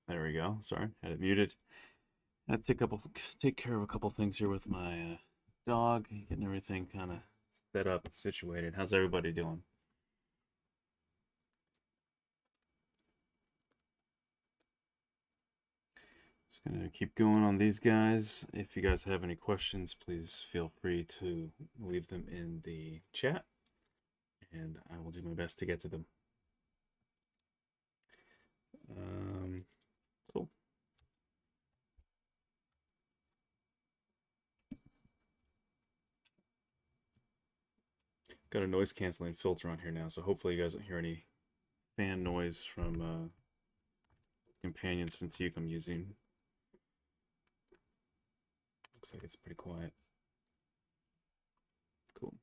There we go. Sorry, had it muted. Had to take care of a couple things here with my dog, getting everything kind of set up, situated. How's everybody doing? Just gonna keep going on these guys. If you guys have any questions, please feel free to leave them in the chat, and I will do my best to get to them. Cool. Got a noise canceling filter on here now, so hopefully you guys don't hear any fan noise from companion synth I'm using. Looks like it's pretty quiet. Cool.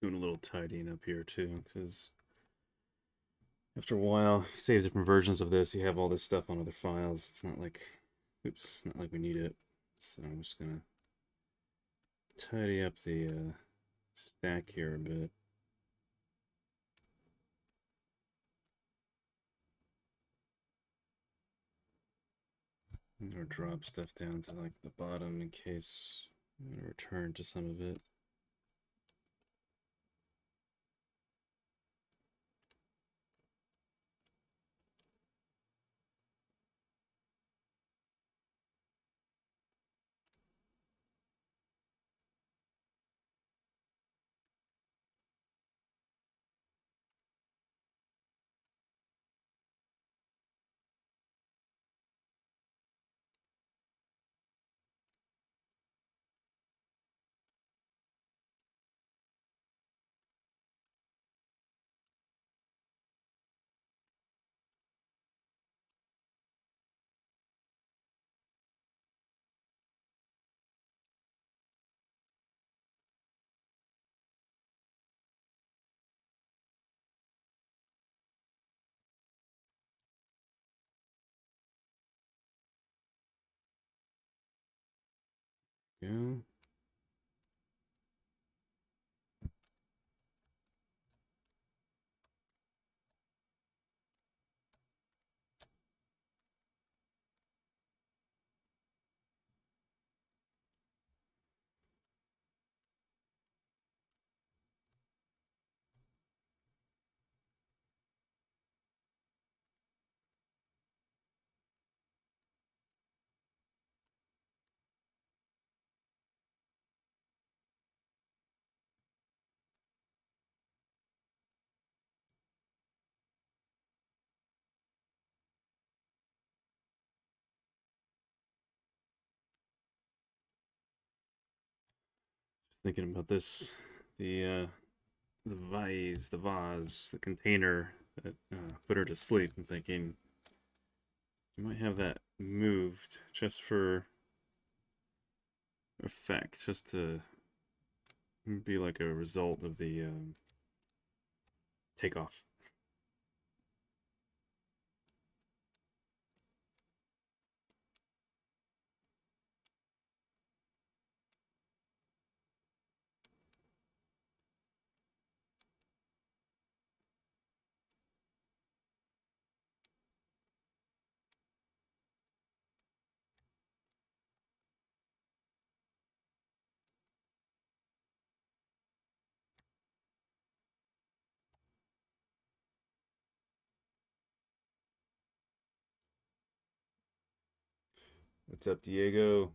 doing a little tidying up here too, because after a while, you save different versions of this, you have all this stuff on other files. It's not like, oops, not like we need it. So I'm just gonna tidy up the stack here a bit. Or drop stuff down to like the bottom in case I'm gonna return to some of it. Yeah. Thinking about this, the vase, the container that put her to sleep. I'm thinking you might have that moved just for effect, just to be like a result of the takeoff. What's up, Diego?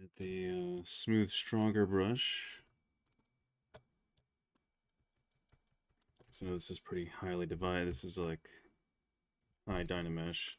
Get the smooth, stronger brush. So this is pretty highly divided. This is like high dynamesh.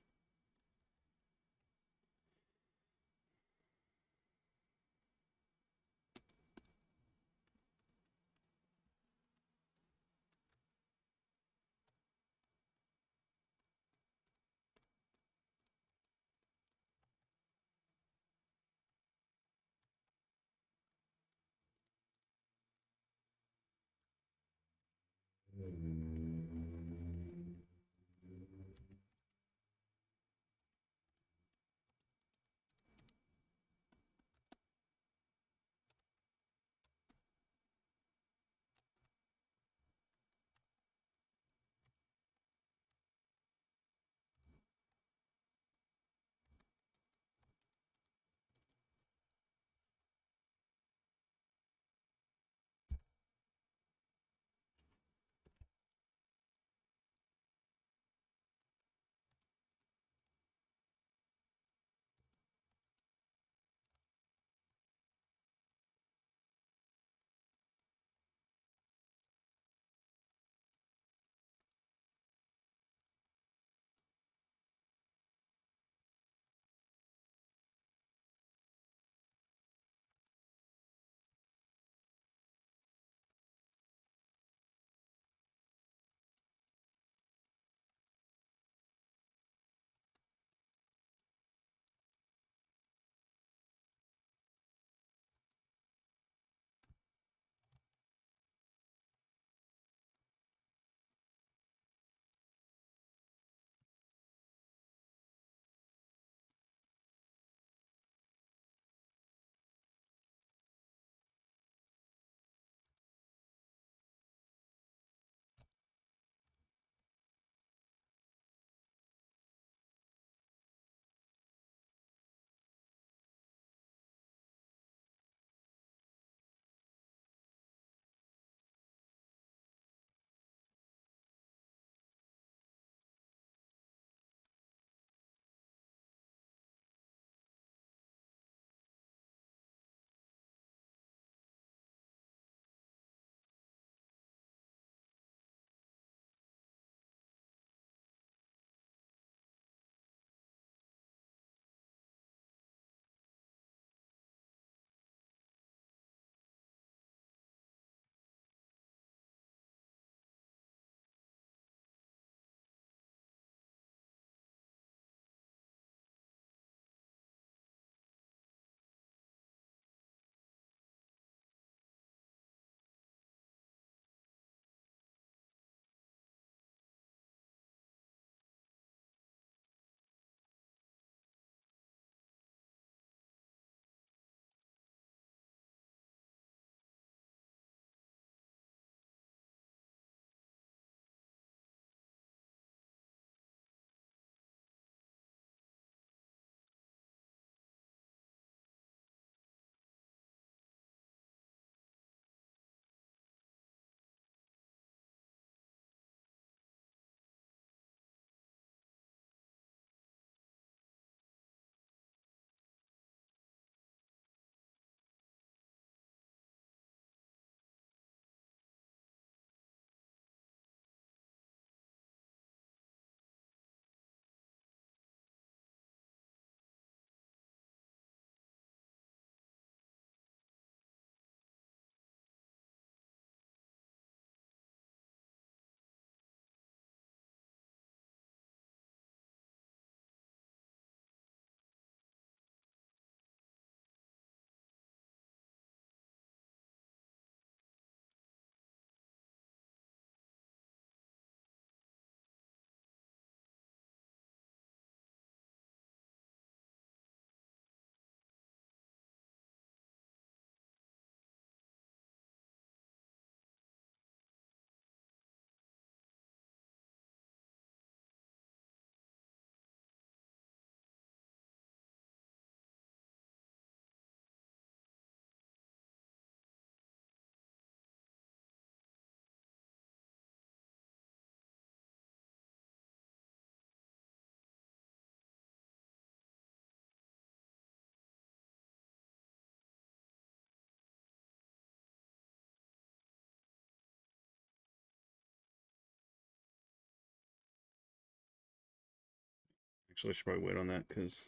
Actually, I should probably wait on that because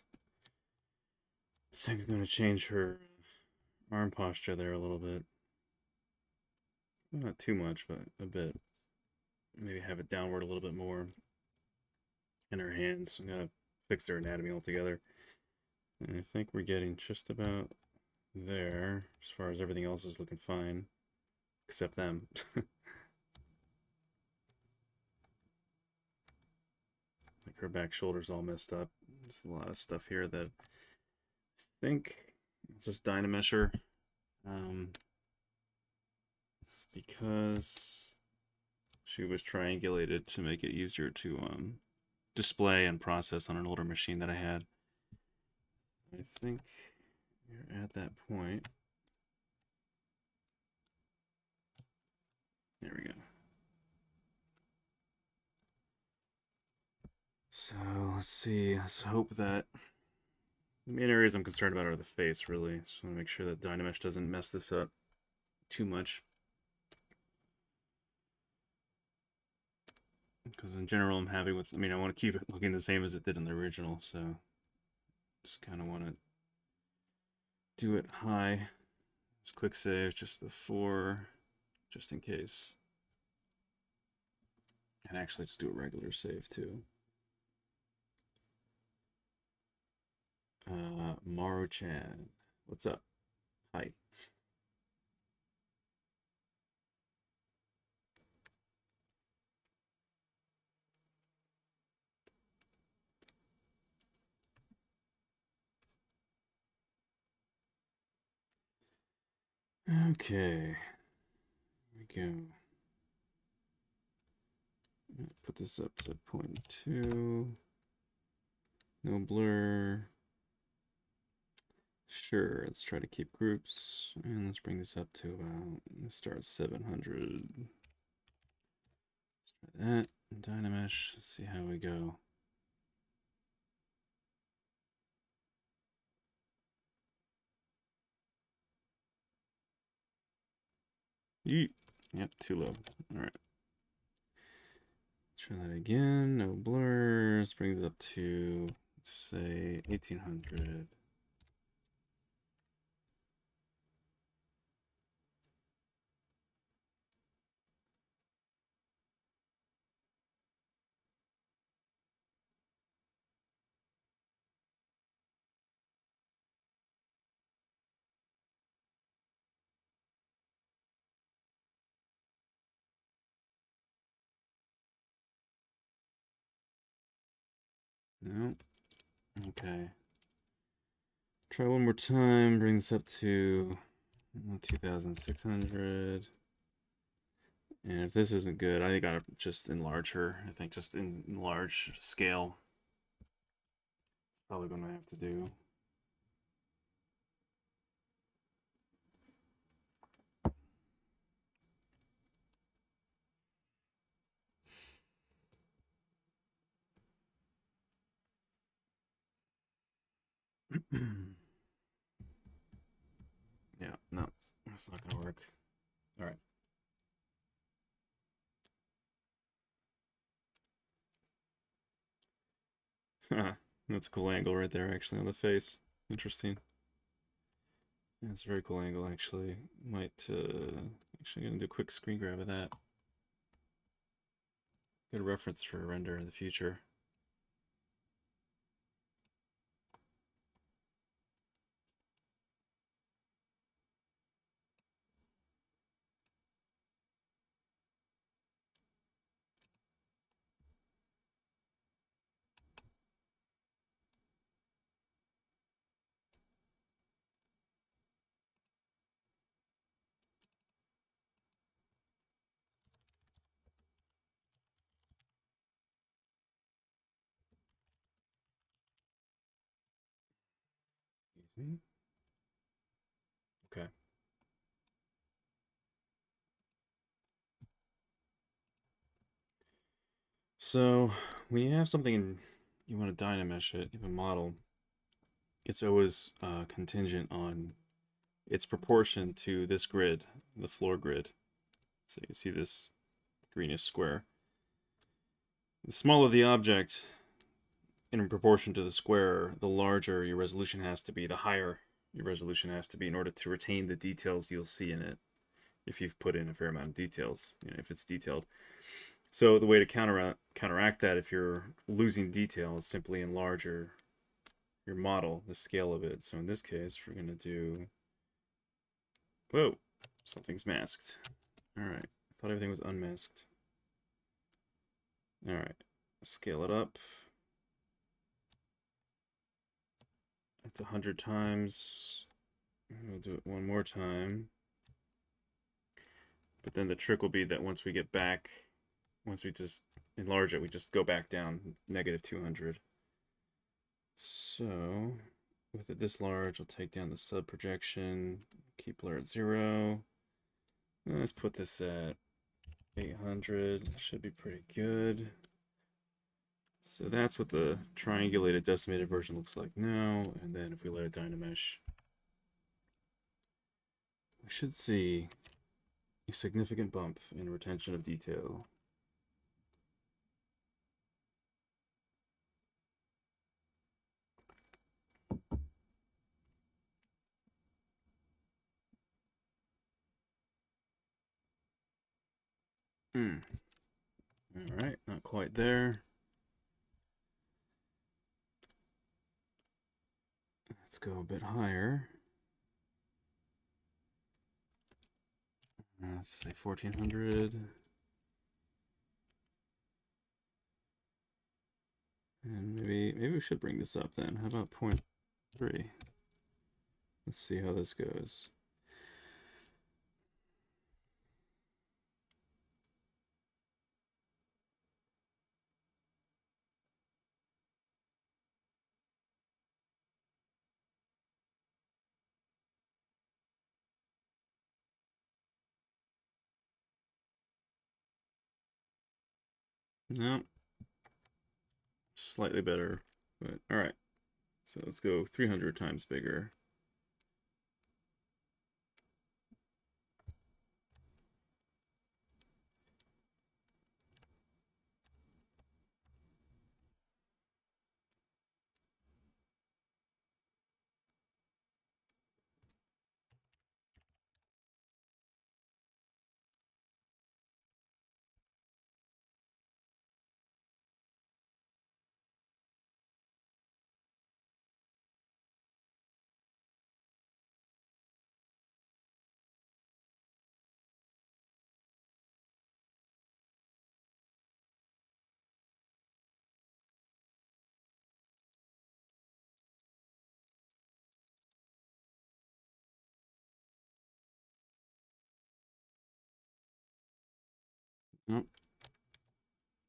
I think I'm going to change her arm posture there a little bit. Not too much, but a bit. Maybe have it downward a little bit more. And her hands. I'm going to fix their anatomy altogether. And I think we're getting just about there as far as everything else is looking fine. Except them. Like her back shoulder's all messed up. There's a lot of stuff here that I think it's just dynamesher. Because she was triangulated to make it easier to display and process on an older machine that I had. I think you're at that point. There we go. So let's see. Let's hope that the main areas I'm concerned about are the face, really. Just want to make sure that dynamesh doesn't mess this up too much. Because in general, I'm happy with. I mean, I want to keep it looking the same as it did in the original, so just kind of want to do it high. Just quick save just before, just in case. And actually, just do a regular save too. Maru-chan, what's up? Hi. Okay, here we go. Put this up to 0.2. No blur. Sure, let's try to keep groups. And let's bring this up to about, let's start at 700. Let's try that. Dynamesh, let's see how we go. Yeet. Yep, too low. All right. Try that again. No blur. Let's bring this up to, let's say, 1800. No. Okay. Try one more time. Bring this up to 2600. And if this isn't good, I gotta just enlarge her. I think just in large scale. It's probably what I'm gonna have to do. Yeah, no, that's not gonna work. All right. That's a cool angle right there, actually, on the face. Interesting. That's a very cool angle, actually. Might, actually gonna do a quick screen grab of that. Good reference for a render in the future. Excuse me. Okay. So when you have something and you want to dynamesh it, you have a model, it's always contingent on its proportion to this grid, the floor grid. So you can see this greenish square. The smaller the object, in proportion to the square, the larger your resolution has to be, the higher your resolution has to be in order to retain the details you'll see in it. If you've put in a fair amount of details, if it's detailed. So the way to counteract that, if you're losing details, simply enlarge your model, the scale of it. So in this case, we're going to do, whoa, something's masked. All right, I thought everything was unmasked. All right, scale it up. That's 100 times. We'll do it one more time. But then the trick will be that once we get back, once we just enlarge it, we just go back down negative 200. So with it this large, I'll take down the sub projection, keep blur at 0. Let's put this at 800. Should be pretty good. So that's what the triangulated decimated version looks like now. And then if we let it dynamesh, we should see a significant bump in retention of detail. All right, not quite there. Let's go a bit higher. Let's say 1400. And maybe we should bring this up then. How about 0.3? Let's see how this goes. No, slightly better, but all right. So let's go 300 times bigger. Oh,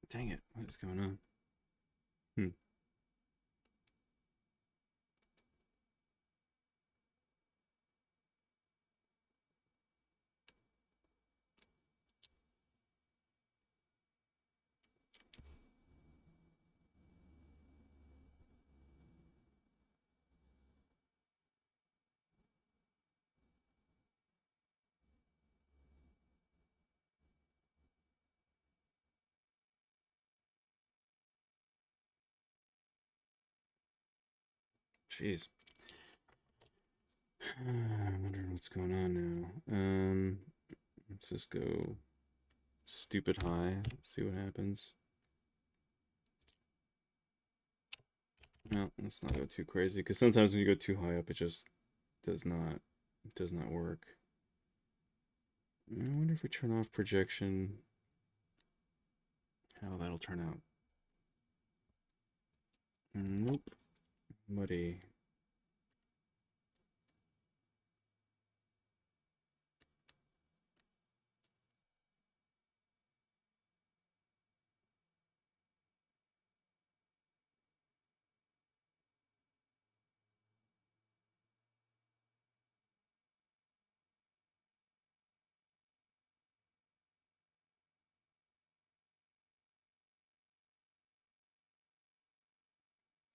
dang it. What is going on? Jeez. I'm wondering what's going on now. Let's just go stupid high. See what happens. No, let's not go too crazy, because sometimes when you go too high up, it just does not work. I wonder if we turn off projection, how that'll turn out. Nope. Muddy.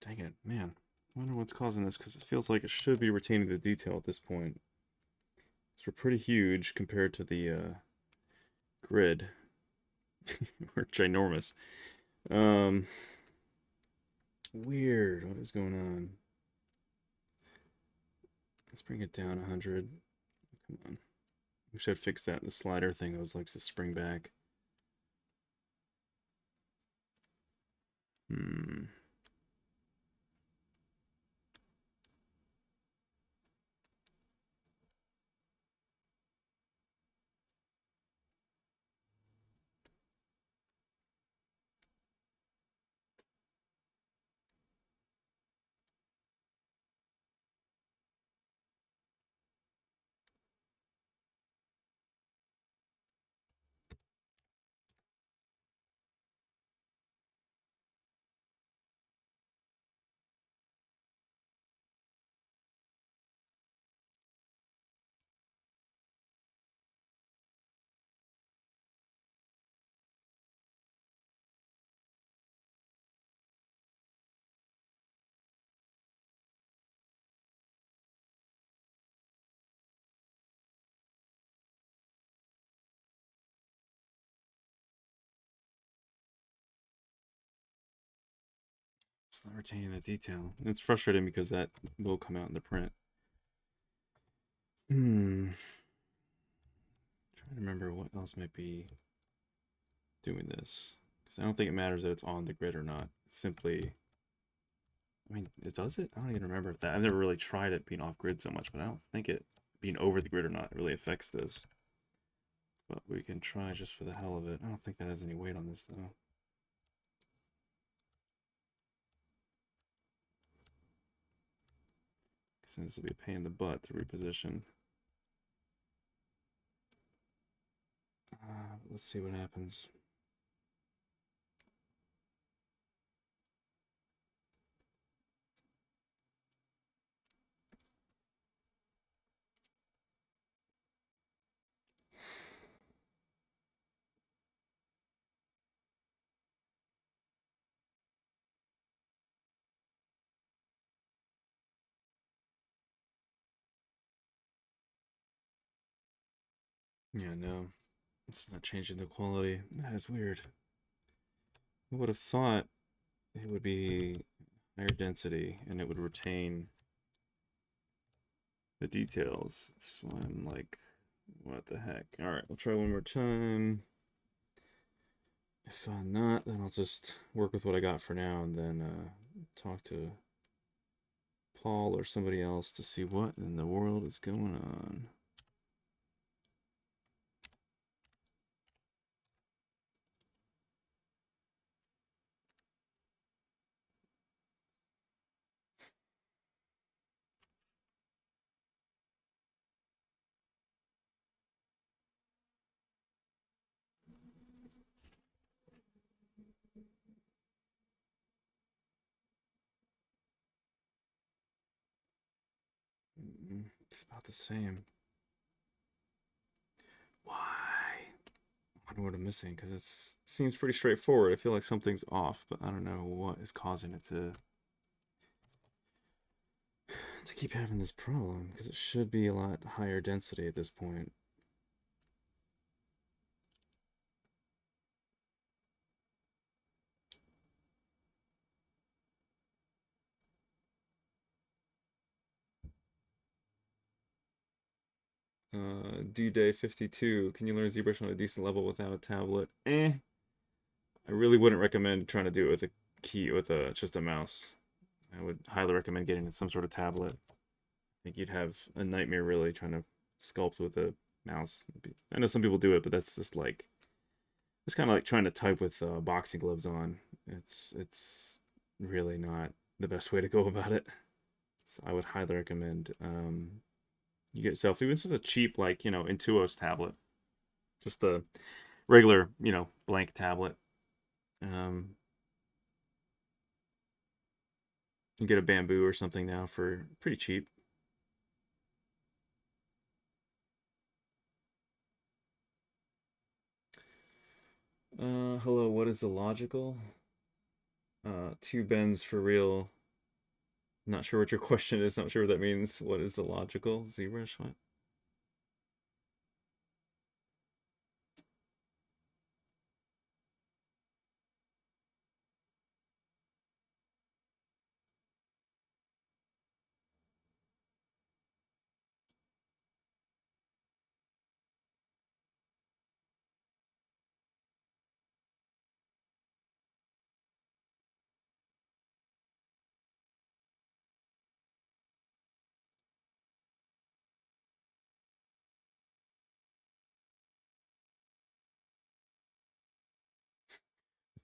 Dang it, man. I wonder what's causing this, because it feels like it should be retaining the detail at this point. So we're pretty huge compared to the grid. We're ginormous. weird. What is going on? Let's bring it down 100. Come on. We should fix that. The slider thing always likes to spring back. Hmm. It's not retaining the detail. It's frustrating because that will come out in the print. Trying to remember what else might be doing this. Because I don't think it matters that it's on the grid or not. It's simply, I mean, it does it? I don't even remember that. I've never really tried it being off grid so much, but I don't think it being over the grid or not really affects this. But we can try just for the hell of it. I don't think that has any weight on this though. Because this will be a pain in the butt to reposition. Let's see what happens. Yeah, no, it's not changing the quality. That is weird. I would have thought it would be higher density and it would retain the details. That's why I'm like, what the heck? All right, we'll try one more time. If not, then I'll just work with what I got for now and then talk to Paul or somebody else to see what in the world is going on. It's about the same. Why? I wonder what I'm missing because it seems pretty straightforward. I feel like something's off, but I don't know what is causing it to keep having this problem because it should be a lot higher density at this point. Due day 52. Can you learn ZBrush on a decent level without a tablet? I really wouldn't recommend trying to do it with a key with just a mouse. I would highly recommend getting some sort of tablet. I think you'd have a nightmare really trying to sculpt with a mouse. I know some people do it, but that's just like it's kind of like trying to type with boxing gloves on. It's really not the best way to go about it. So I would highly recommend you get yourself even just a cheap like Intuos tablet, just a regular blank tablet. You get a bamboo or something now for pretty cheap. Hello, what is the logical? Two bends for real. Not sure what your question is. Not sure what that means. What is the logical? ZBrush? What?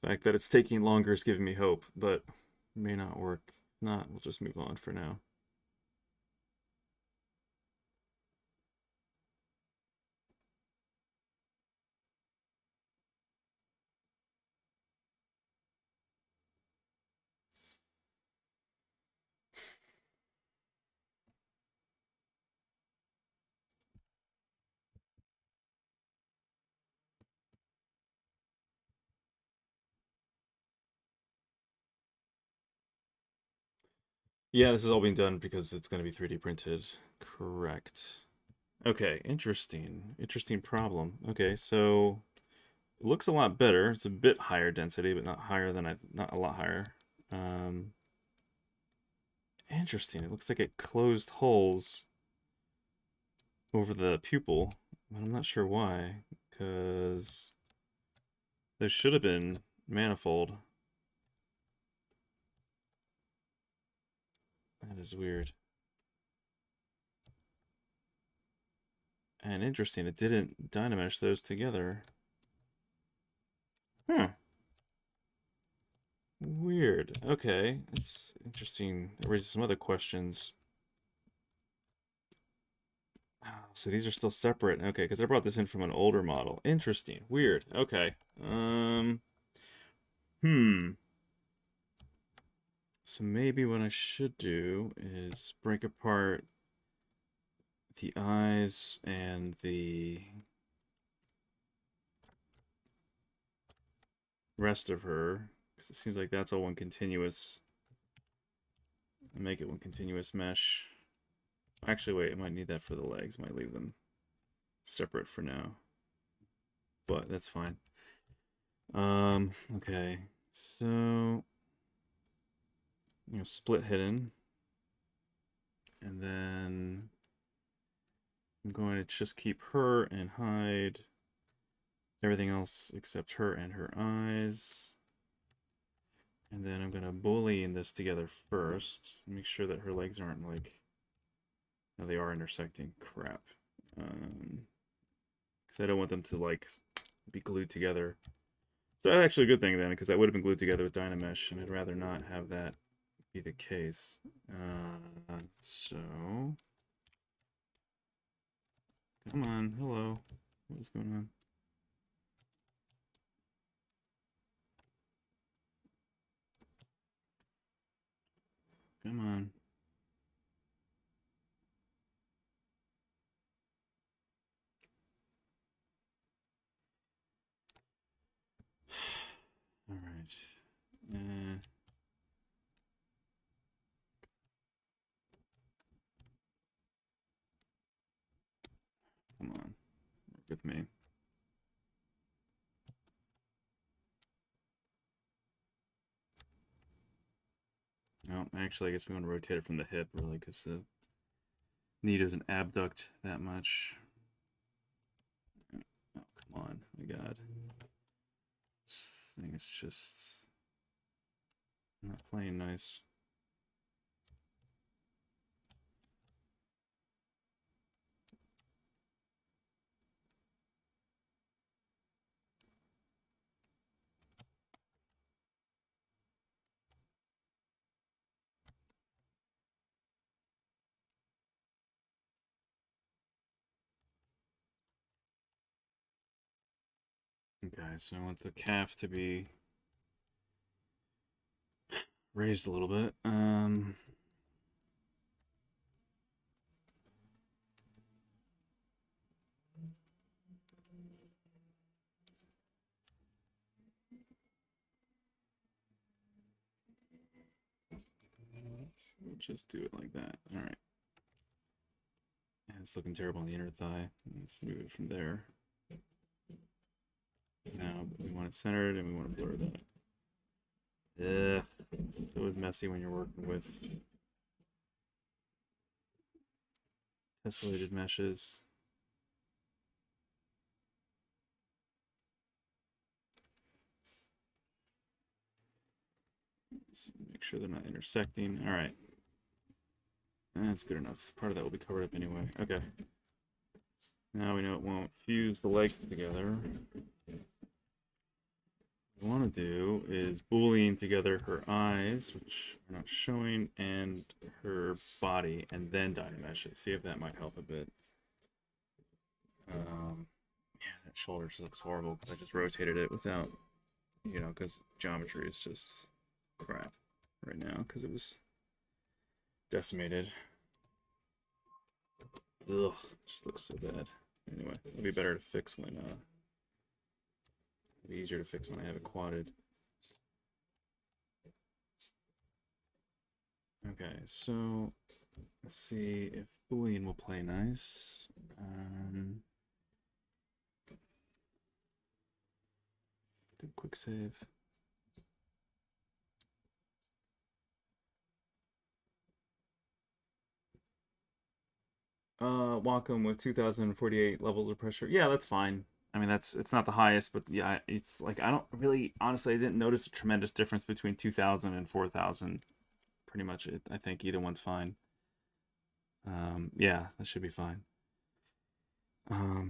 The fact that it's taking longer is giving me hope, but may not work. If not, we'll just move on for now. Yeah, this is all being done because it's going to be 3D printed. Correct. Okay, interesting. Interesting problem. Okay, so it looks a lot better. It's a bit higher density, but not higher than not a lot higher. Interesting. It looks like it closed holes over the pupil, but I'm not sure why, because there should have been manifold. That is weird. And interesting, it didn't dynamesh those together. Huh. Weird. Okay, it's interesting. It raises some other questions. Oh, so these are still separate. Okay, because I brought this in from an older model. Interesting. Weird. Okay. Hmm. So maybe what I should do is break apart the eyes and the rest of her, because it seems like that's all one continuous. And make it one continuous mesh. Actually, wait, I might need that for the legs. Might leave them separate for now, but that's fine. Okay, so split hidden, and then I'm going to just keep her and hide everything else except her and her eyes. And then I'm going to boolean this together first. Make sure that her legs aren't like... No, they are intersecting. Crap. Because I don't want them to like be glued together. So that's actually a good thing then, because that would have been glued together with dynamesh, and I'd rather not have that be the case. So... Come on, hello. What is going on? Come on. All right. Come on, work with me. No, actually, I guess we want to rotate it from the hip, really, because the knee doesn't abduct that much. Oh, come on. My God. This thing is just not playing nice. Okay, so I want the calf to be raised a little bit. So we'll just do it like that. All right. And it's looking terrible on the inner thigh. Let's move it from there. Now we want it centered and we want to blur that. Yeah, it's always messy when you're working with tessellated meshes. So make sure they're not intersecting. All right. That's good enough. Part of that will be covered up anyway. Okay. Now we know it won't fuse the legs together. What I want to do is boolean together her eyes, which are not showing, and her body, and then dynamesh it. See if that might help a bit. Yeah, that shoulder just looks horrible because I just rotated it without, you know, because geometry is just crap right now because it was decimated. Ugh, just looks so bad. Anyway, it'll be better to fix when, it'll be easier to fix when I have it quadded. Okay, so let's see if Boolean will play nice. Do a quick save. Wacom with 2048 levels of pressure. Yeah, that's fine. I mean, it's not the highest, but yeah, it's like I don't really, honestly, I didn't notice a tremendous difference between 2000 and 4000. Pretty much, I think either one's fine. Yeah, that should be fine. Okay.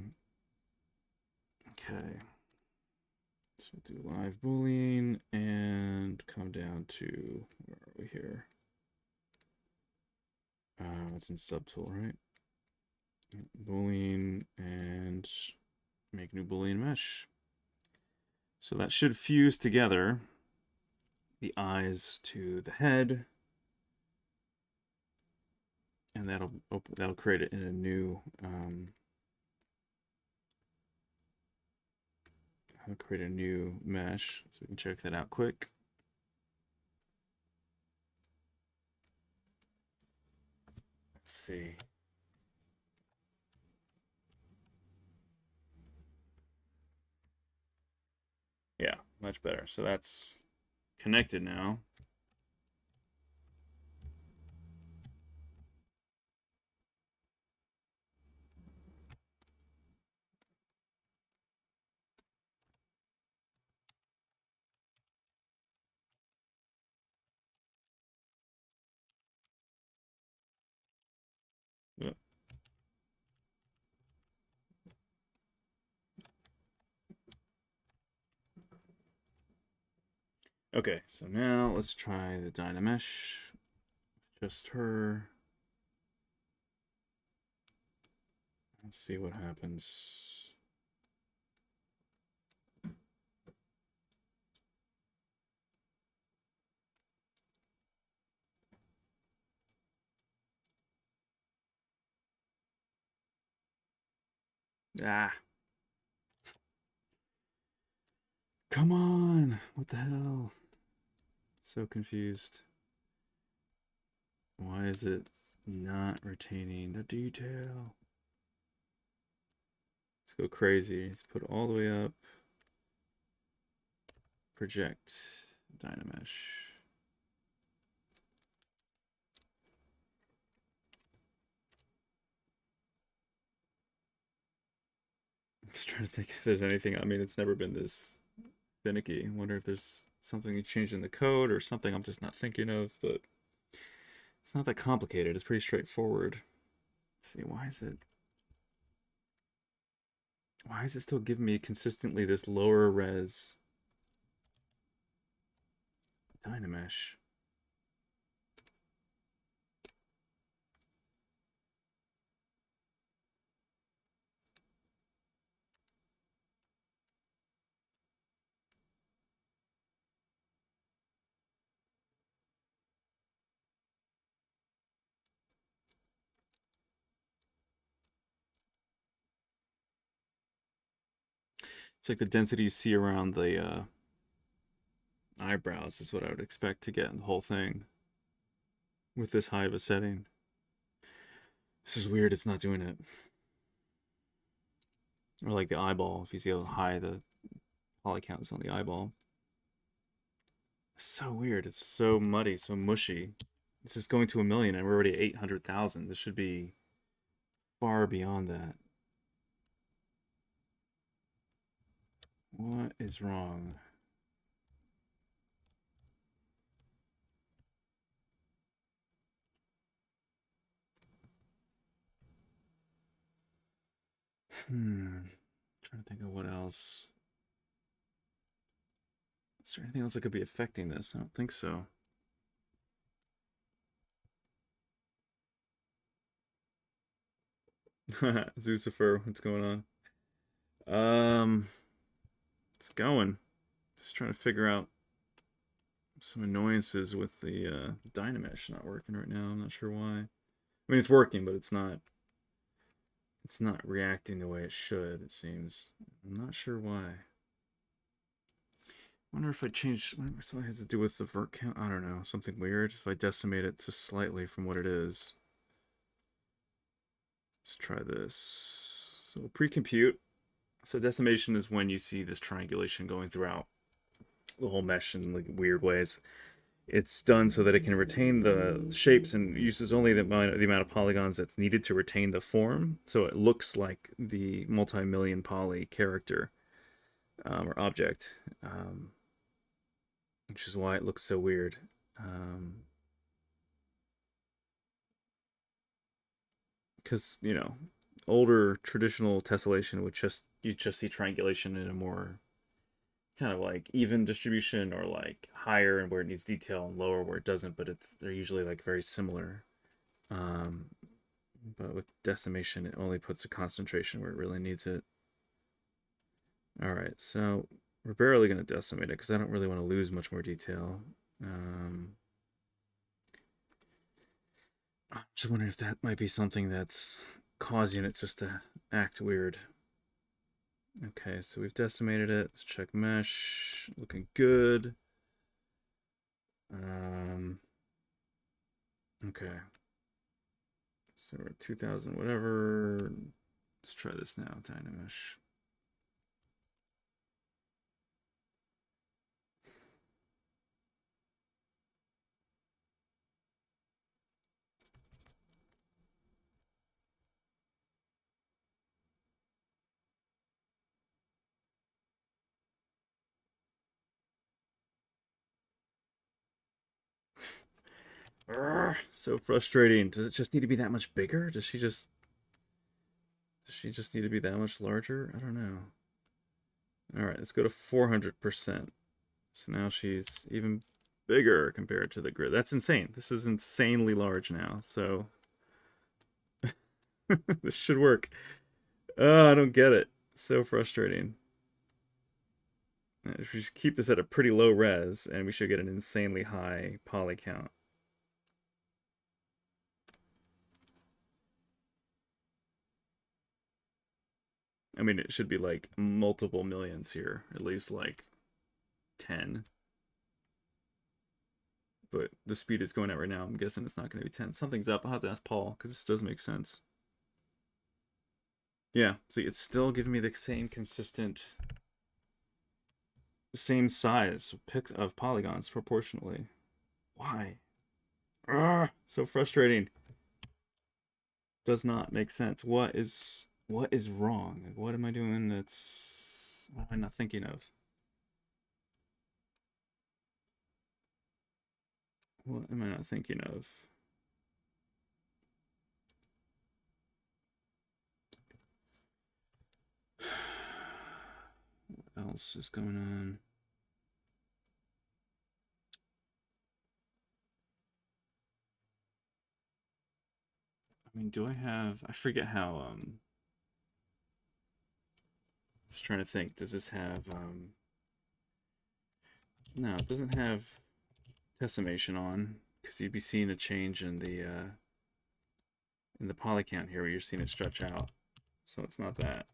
So we'll do live boolean and come down to, where are we here? It's in subtool, right? Boolean and make new Boolean mesh. So that should fuse together the eyes to the head, and that'll create it in a new I'll create a new mesh, so we can check that out quick. Let's see. Yeah, much better. So that's connected now. Yep. Okay, so now let's try the dynamesh. Just her. Let's see what happens. Ah. Come on. What the hell? So confused. Why is it not retaining the detail? Let's go crazy. Let's put it all the way up. Project dynamesh. I'm just trying to think if there's anything. I mean, it's never been this finicky. I wonder if there's something you changed in the code or something I'm just not thinking of, but it's not that complicated. It's pretty straightforward. Let's see, why is it still giving me consistently this lower res dynamesh? It's like the density you see around the eyebrows is what I would expect to get in the whole thing with this high of a setting. This is weird, it's not doing it. Or like the eyeball, if you see how high the poly count is on the eyeball. It's so weird, it's so muddy, so mushy. It's just going to 1,000,000 and we're already at 800,000. This should be far beyond that. What is wrong? Trying to think of what else. Is there anything else that could be affecting this? I don't think so. Zucifer, what's going on? It's going. Just trying to figure out some annoyances with the dynamesh not working right now. I'm not sure why. I mean, it's working, but it's not reacting the way it should, it seems. I'm not sure why. I wonder if I change, something has to do with the vert count. I don't know, something weird. If I decimate it just slightly from what it is. Let's try this. So pre-compute. So decimation is when you see this triangulation going throughout the whole mesh in like weird ways. It's done so that it can retain the shapes and uses only the amount of polygons that's needed to retain the form. So it looks like the multi-million poly character or object, which is why it looks so weird. Because, you know, older traditional tessellation would you just see triangulation in a more kind of like even distribution, or like higher and where it needs detail and lower where it doesn't, but they're usually like very similar. But with decimation, it only puts a concentration where it really needs it. All right, so we're barely going to decimate it because I don't really want to lose much more detail. I'm just wondering if that might be something that's causing it just to act weird. Okay, so we've decimated it. Let's check mesh. Looking good. Okay. So we're at 2000, whatever. Let's try this now, dynamesh. So frustrating. Does it just need to be that much bigger? Does she just need to be that much larger? I don't know. All right, let's go to 400%. So now she's even bigger compared to the grid. That's insane. This is insanely large now. So this should work. Oh, I don't get it. So frustrating. If we just keep this at a pretty low res, and we should get an insanely high poly count. I mean, it should be like multiple millions here, at least like 10. But the speed it's going at right now, I'm guessing it's not going to be 10. Something's up. I'll have to ask Paul, because this does make sense. Yeah, see, it's still giving me the same consistent, same size of polygons proportionally. Why? So frustrating. Does not make sense. What is wrong? What am I doing that's, what am I not thinking of? What am I not thinking of? What else is going on? I mean, do I have, I forget how, just trying to think, does this have, no, it doesn't have decimation on, because you'd be seeing a change in the poly count here, where you're seeing it stretch out. So it's not that.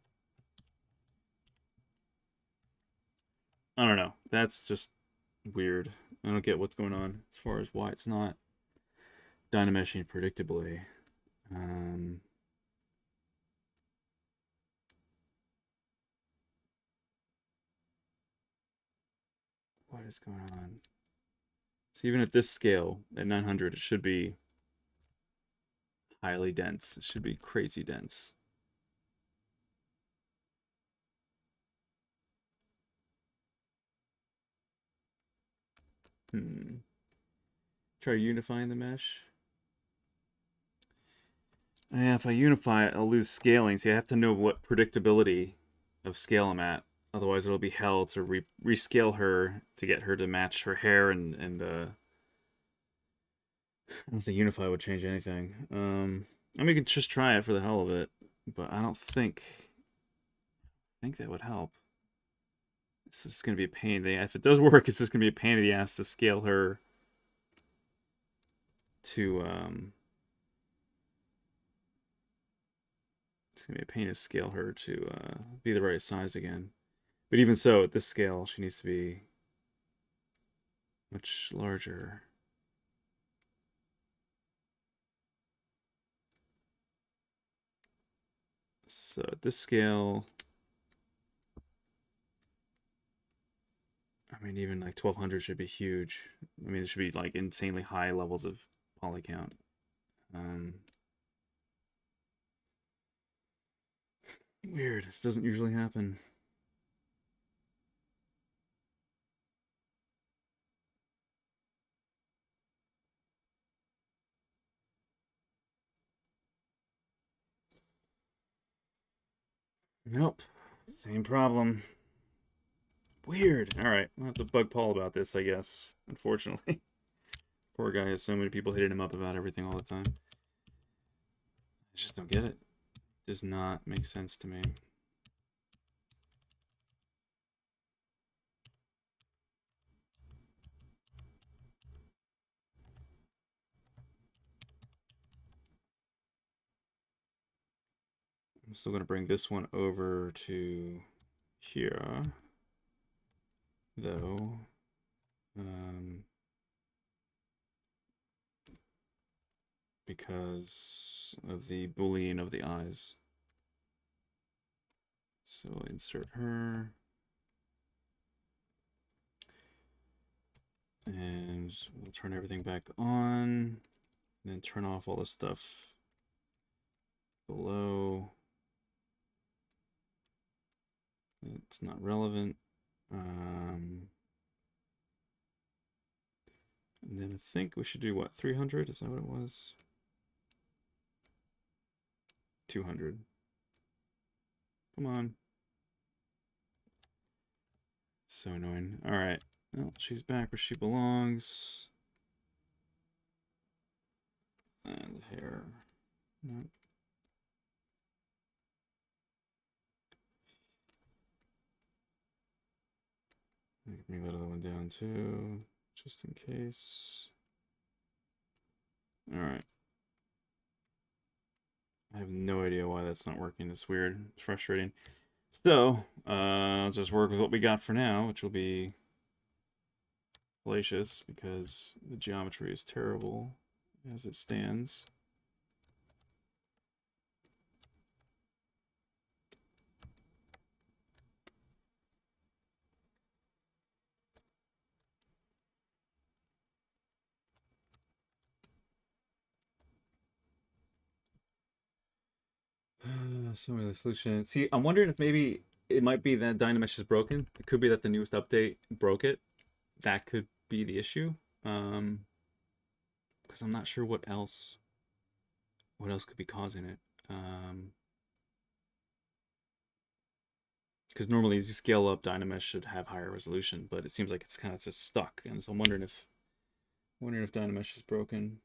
I don't know. That's just weird. I don't get what's going on as far as why it's not dynameshing predictably. What is going on? So even at this scale, at 900, it should be highly dense. It should be crazy dense. Try unifying the mesh. Yeah, if I unify it, I'll lose scaling. See, I have to know what predictability of scale I'm at. Otherwise, it'll be hell to rescale her to get her to match her hair and the. I don't think Unify would change anything. I mean, we could just try it for the hell of it, but I don't think that would help. This is going to be a pain. If it does work, it's just going to be a pain in the ass to scale her to it's going to be a pain to scale her to be the right size again. But even so, at this scale, she needs to be much larger. So at this scale, I mean, even like 1200 should be huge. I mean, it should be like insanely high levels of poly count. Weird. This doesn't usually happen. Nope. Same problem. Weird. All right. I'll have to bug Paul about this, I guess. Unfortunately. Poor guy has so many people hitting him up about everything all the time. I just don't get it. Does not make sense to me. I'm still going to bring this one over to here, though. Because of the bullying of the eyes. So we'll insert her. And we'll turn everything back on. And then turn off all the stuff below. It's not relevant. And then I think we should do what, 300? Is that what it was? 200. Come on. So annoying. All right. Well, she's back where she belongs. And hair. Nope. Bring that other one down too, just in case. All right. I have no idea why that's not working. It's weird. It's frustrating. So, I'll just work with what we got for now, which will be fallacious because the geometry is terrible as it stands. So the solution. See, I'm wondering if maybe it might be that dynamesh is broken. It could be that the newest update broke it. That could be the issue. Because I'm not sure what else could be causing it. Because normally as you scale up, dynamesh should have higher resolution, but it seems like it's kind of just stuck. And so I'm wondering if dynamesh is broken.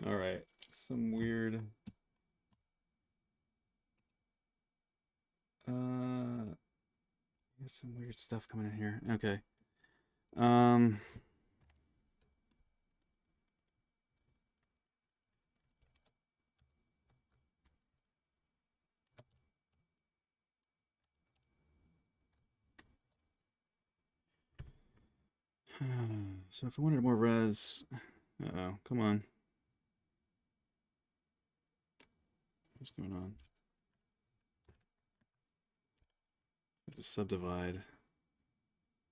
All right, some weird. Some weird stuff coming in here. Okay. So if I wanted more res, uh-oh, come on. What's going on? There's a subdivide.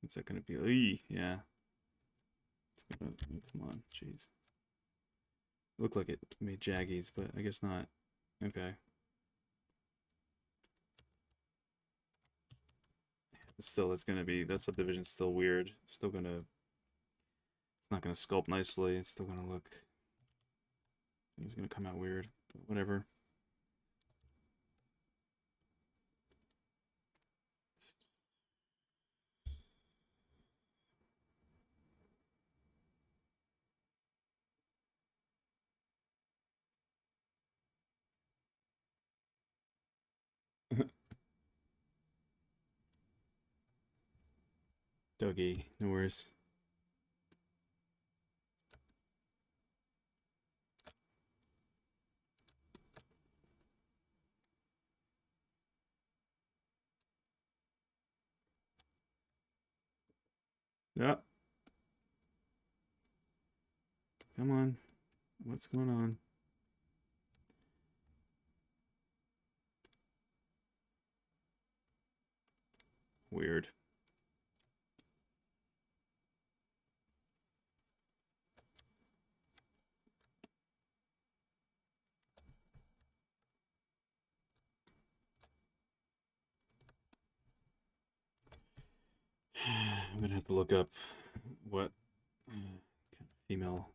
What's that gonna be? Yeah. It's gonna, come on, jeez. Looked like it made jaggies, but I guess not. Okay. Still, it's gonna be, that subdivision's still weird. It's still gonna, it's not gonna sculpt nicely. It's still gonna look, it's gonna come out weird. Whatever. Dougie, no worries. Yeah. Come on. What's going on? Weird. I'm gonna have to look up what female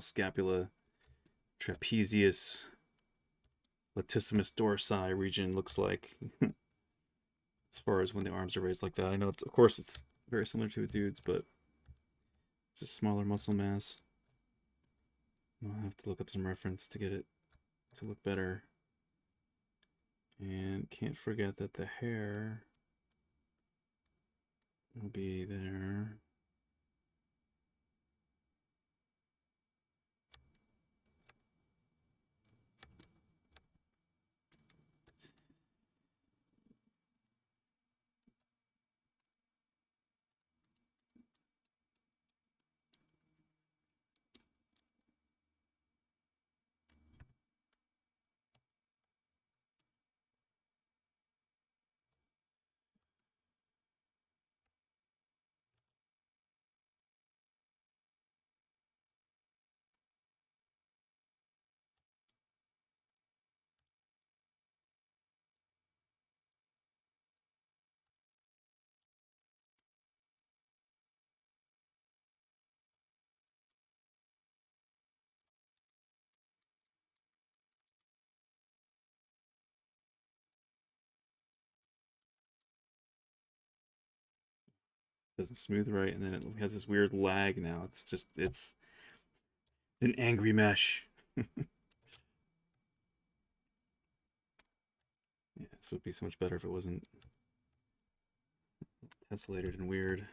scapula trapezius latissimus dorsi region looks like as far as when the arms are raised like that. I know it's, of course, it's very similar to a dude's, but it's a smaller muscle mass. I'll have to look up some reference to get it to look better. And can't forget that the hair will be there. Doesn't smooth right, and then it has this weird lag now. It's just, it's an angry mesh. Yeah, this would be so much better if it wasn't tessellated and weird.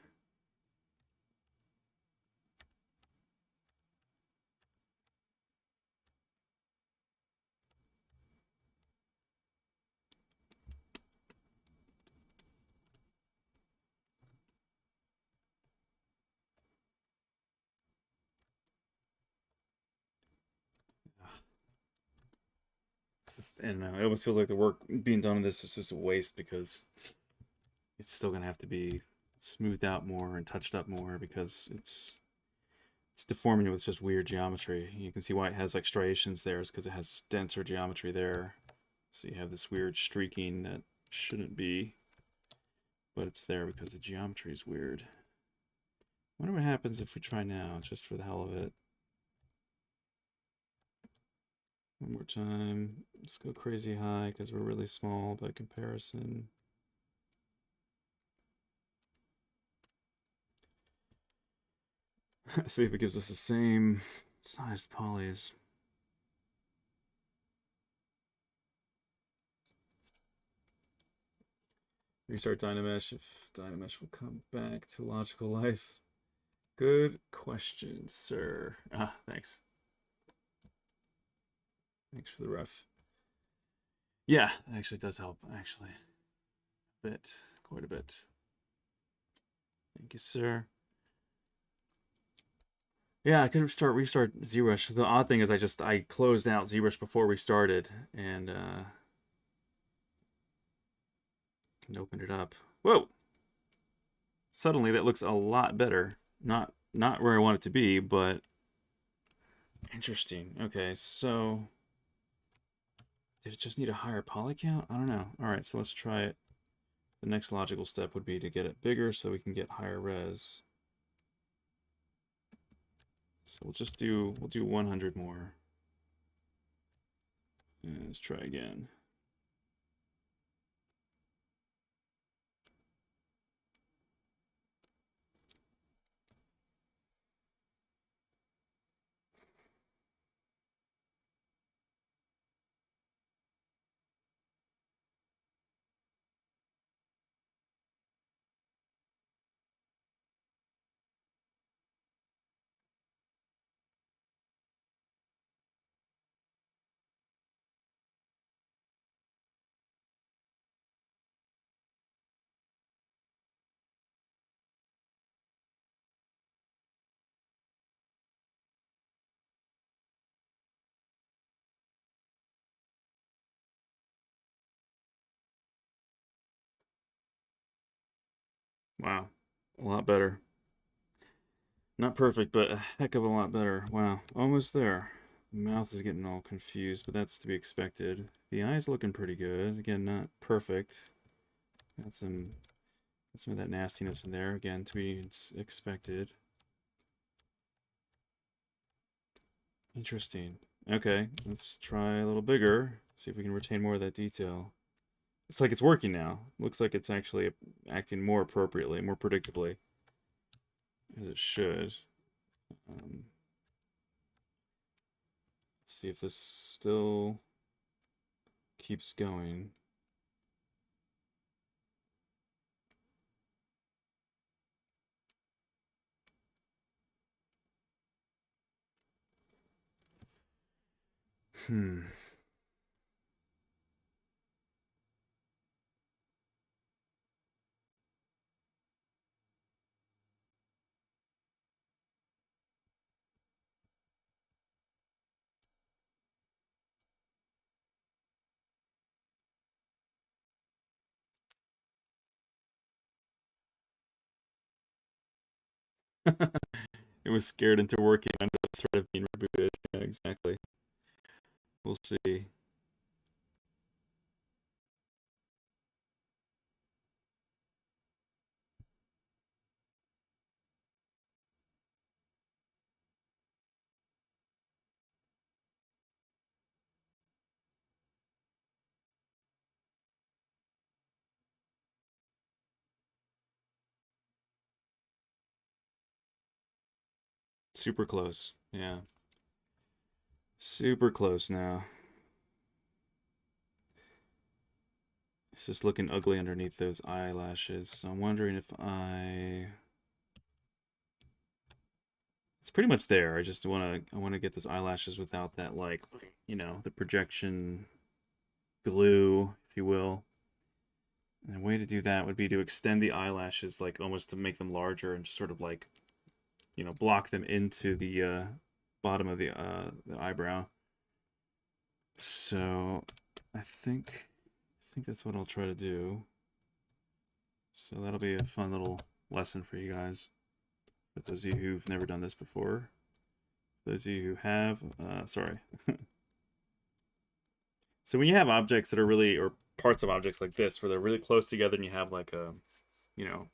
It's just, I don't know, it almost feels like the work being done on this is just a waste because it's still gonna have to be smoothed out more and touched up more because it's deforming it with just weird geometry. You can see why it has like striations there is because it has denser geometry there. So you have this weird streaking that shouldn't be, but it's there because the geometry is weird. I wonder what happens if we try now, just for the hell of it. One more time. Let's go crazy high because we're really small by comparison. See if it gives us the same sized polys. Restart dynamesh if dynamesh will come back to logical life. Good question, sir. Ah, thanks. Thanks for the ref. Yeah, that actually does help, actually. A bit, quite a bit. Thank you, sir. Yeah, I could restart ZBrush. The odd thing is I closed out ZBrush before we started and opened it up. Whoa! Suddenly that looks a lot better. Not where I want it to be, but interesting. Okay, so did it just need a higher poly count? I don't know. All right, so let's try it the next logical step would be to get it bigger so we can get higher res. So we'll do 100 more. And let's try again. Wow, a lot better. Not perfect, but a heck of a lot better. Wow, almost there. The mouth is getting all confused, but that's to be expected. The eye's looking pretty good. Again, not perfect. Got some of that nastiness in there. Again, to be expected. Interesting. Okay, let's try a little bigger. See if we can retain more of that detail. It's like it's working now. Looks like it's actually acting more appropriately, more predictably, as it should. Let's see if this still keeps going. It was scared into working under the threat of being rebooted. Yeah, exactly. We'll see. Super close. Yeah. Super close now. It's just looking ugly underneath those eyelashes. So I'm wondering if it's pretty much there. I want to get those eyelashes without that, like, you know, the projection glue, if you will. And a way to do that would be to extend the eyelashes, like almost to make them larger and just sort of like, you know, block them into the bottom of the eyebrow. So I think that's what I'll try to do. So that'll be a fun little lesson for you guys. For those of you who've never done this before. Those of you who have, sorry. So when you have objects that are really, or parts of objects like this, where they're really close together and you have like a, you know,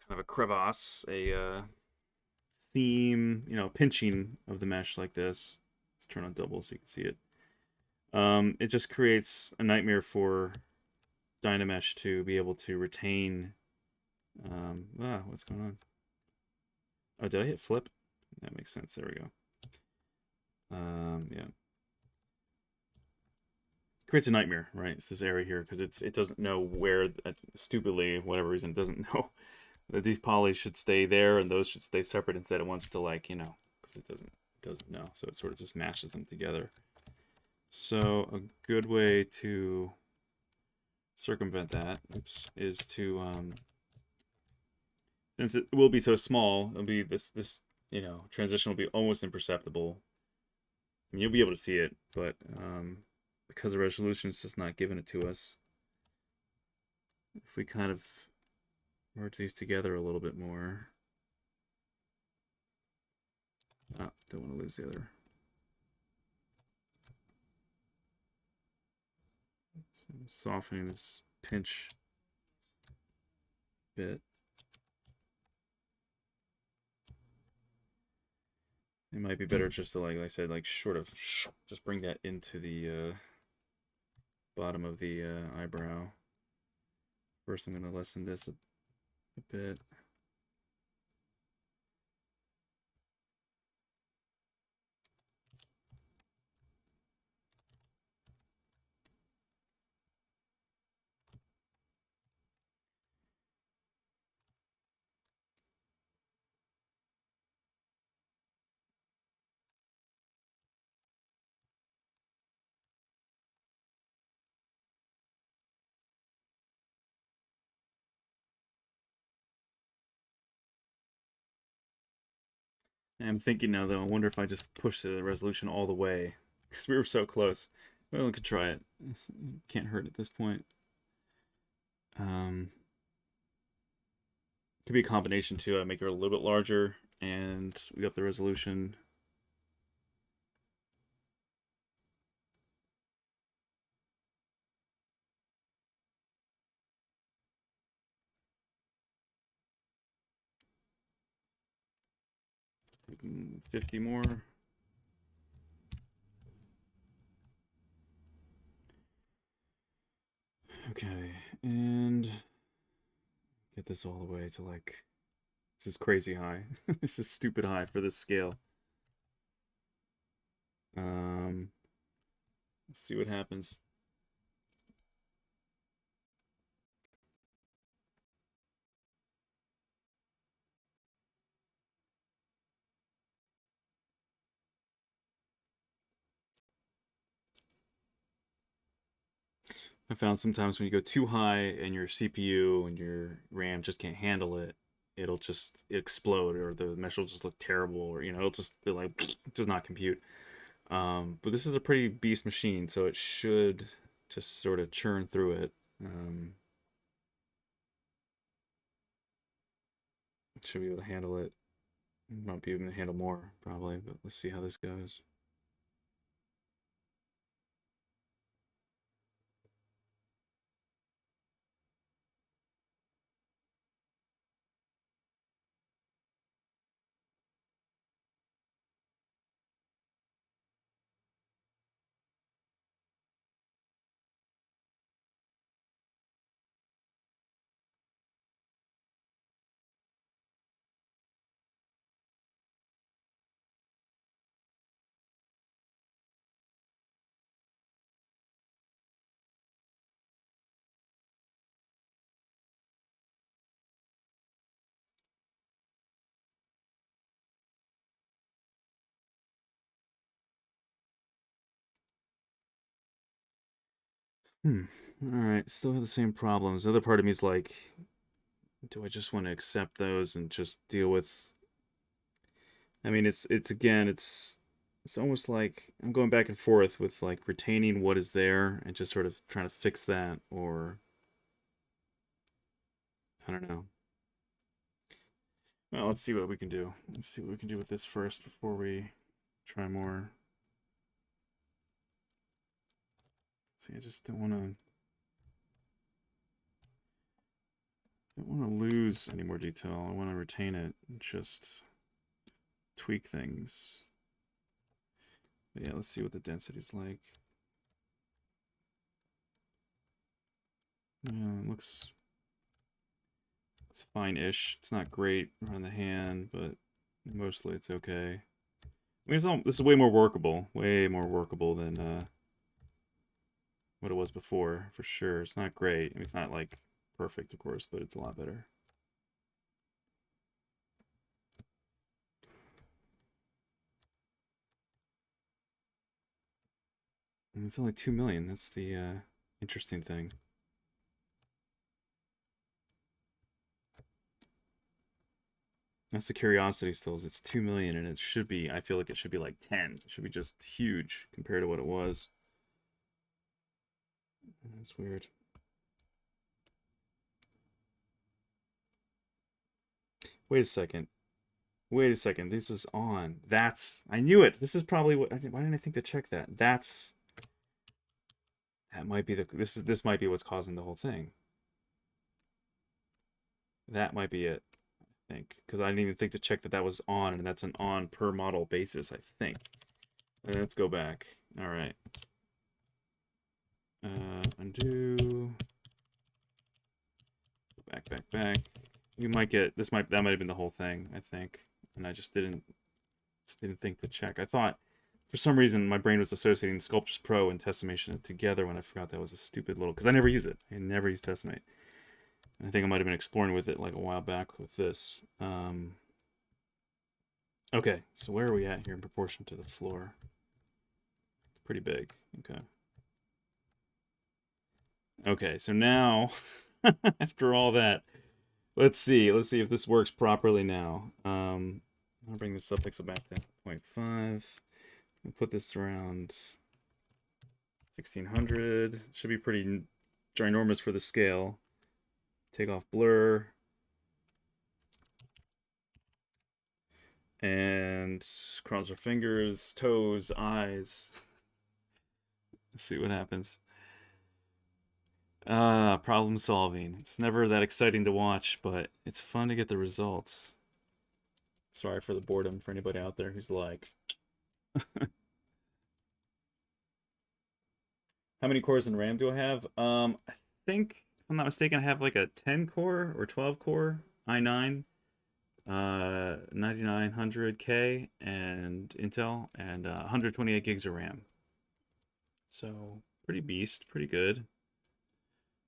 kind of a crevasse, a seam, you know, pinching of the mesh like this. Let's turn on double so you can see it. It just creates a nightmare for dynamesh to be able to retain. What's going on? Oh, did I hit flip? That makes sense. There we go. Yeah. Creates a nightmare, right? It's this area here because it doesn't know where, stupidly, whatever reason, it doesn't know that these polys should stay there and those should stay separate. Instead, it wants to, like, you know, because it doesn't know, so it sort of just mashes them together. So a good way to circumvent that is to since it will be so small, it'll be this you know, transition will be almost imperceptible. I mean, you'll be able to see it, but because the resolution is just not giving it to us, if we kind of merge these together a little bit more. Oh, don't want to lose the other. So I'm softening this pinch bit. It might be better just to, like I said, like sort of just bring that into the bottom of the eyebrow. First, I'm going to lessen this a bit. I'm thinking now, though, I wonder if I just push the resolution all the way, because we were so close. Well, we could try it. Can't hurt at this point. Could be a combination, too. I make her a little bit larger, and we up the resolution. Taking 50 more. Okay, and get this all the way to like, this is crazy high. This is stupid high for this scale. Let's see what happens. I found sometimes when you go too high and your CPU and your RAM just can't handle it, it'll just explode, or the mesh will just look terrible, or it'll just be like does not compute. But this is a pretty beast machine, so it should just sort of churn through it. Should be able to handle it. Might be able to handle more, probably, but let's see how this goes. All right, still have the same problems. The other part of me is like, do I just want to accept those and just deal with? I mean, it's again, it's almost like I'm going back and forth with like retaining what is there and just sort of trying to fix that, or I don't know. Well, let's see what we can do. Let's see what we can do with this first before we try more. See, I just don't want to lose any more detail. I want to retain it and just tweak things. But yeah, let's see what the density's like. Yeah, it looks it's fine-ish. It's not great around the hand, but mostly it's okay. I mean, this is way more workable than what it was before, for sure. It's not great. I mean, it's not like perfect, of course, but it's a lot better. And it's only 2 million. That's the interesting thing. That's the curiosity still, is it's 2 million, and it should be, I feel like it should be like 10. It should be just huge compared to what it was. That's weird. Wait a second. Wait a second. This was on. I knew it. This is probably what, why didn't I think to check that? That might be this might be what's causing the whole thing. That might be it, I think. Because I didn't even think to check that that was on, and that's an on per model basis, I think. And let's go back. All right. Undo. Back. You might get that might have been the whole thing, I think, and I just didn't think to check. I thought for some reason my brain was associating Sculptris Pro and Testimation together when I forgot that was a stupid little because I never use it. I never use Testimate. I think I might have been exploring with it like a while back with this. Okay, so where are we at here in proportion to the floor? It's pretty big. Okay. Okay, so now after all that, let's see if this works properly now. I'll bring the subpixel back to 0.5. We'll put this around 1600. Should be pretty ginormous for the scale. Take off blur. And cross our fingers, toes, eyes. Let's see what happens. Problem solving. It's never that exciting to watch, but it's fun to get the results. Sorry for the boredom for anybody out there who's like, how many cores in RAM do I have? I think, if I'm not mistaken, I have like a 10 core or 12 core i9, 9900K and Intel, and 128 gigs of RAM. So pretty beast, pretty good.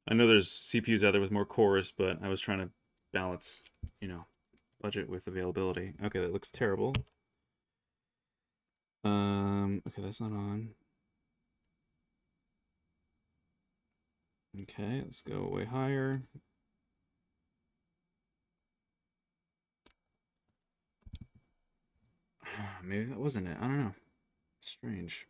I know there's CPUs out there with more cores, but I was trying to balance, budget with availability. Okay, that looks terrible. Okay, that's not on. Okay, let's go way higher. Maybe that wasn't it. I don't know. Strange.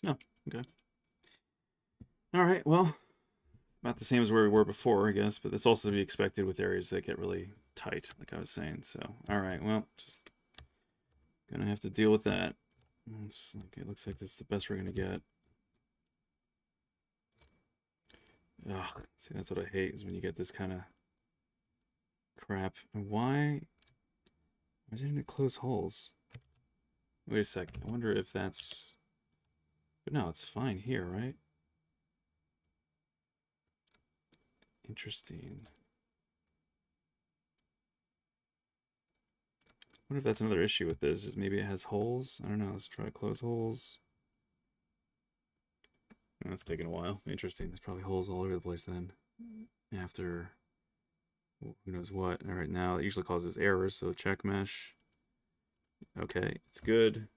No, okay. All right, well, about the same as where we were before, I guess, but that's also to be expected with areas that get really tight, like I was saying. So, all right, well, just gonna have to deal with that. It looks like this is the best we're gonna get. Ugh, see, that's what I hate is when you get this kind of crap. And why didn't it close holes? Wait a second. I wonder if that's... But no, it's fine here, right? Interesting. I wonder if that's another issue with this, is maybe it has holes? I don't know. Let's try close holes. Oh, that's taking a while. Interesting. There's probably holes all over the place then. After who knows what. All right, now it usually causes errors, so check mesh. Okay, it's good.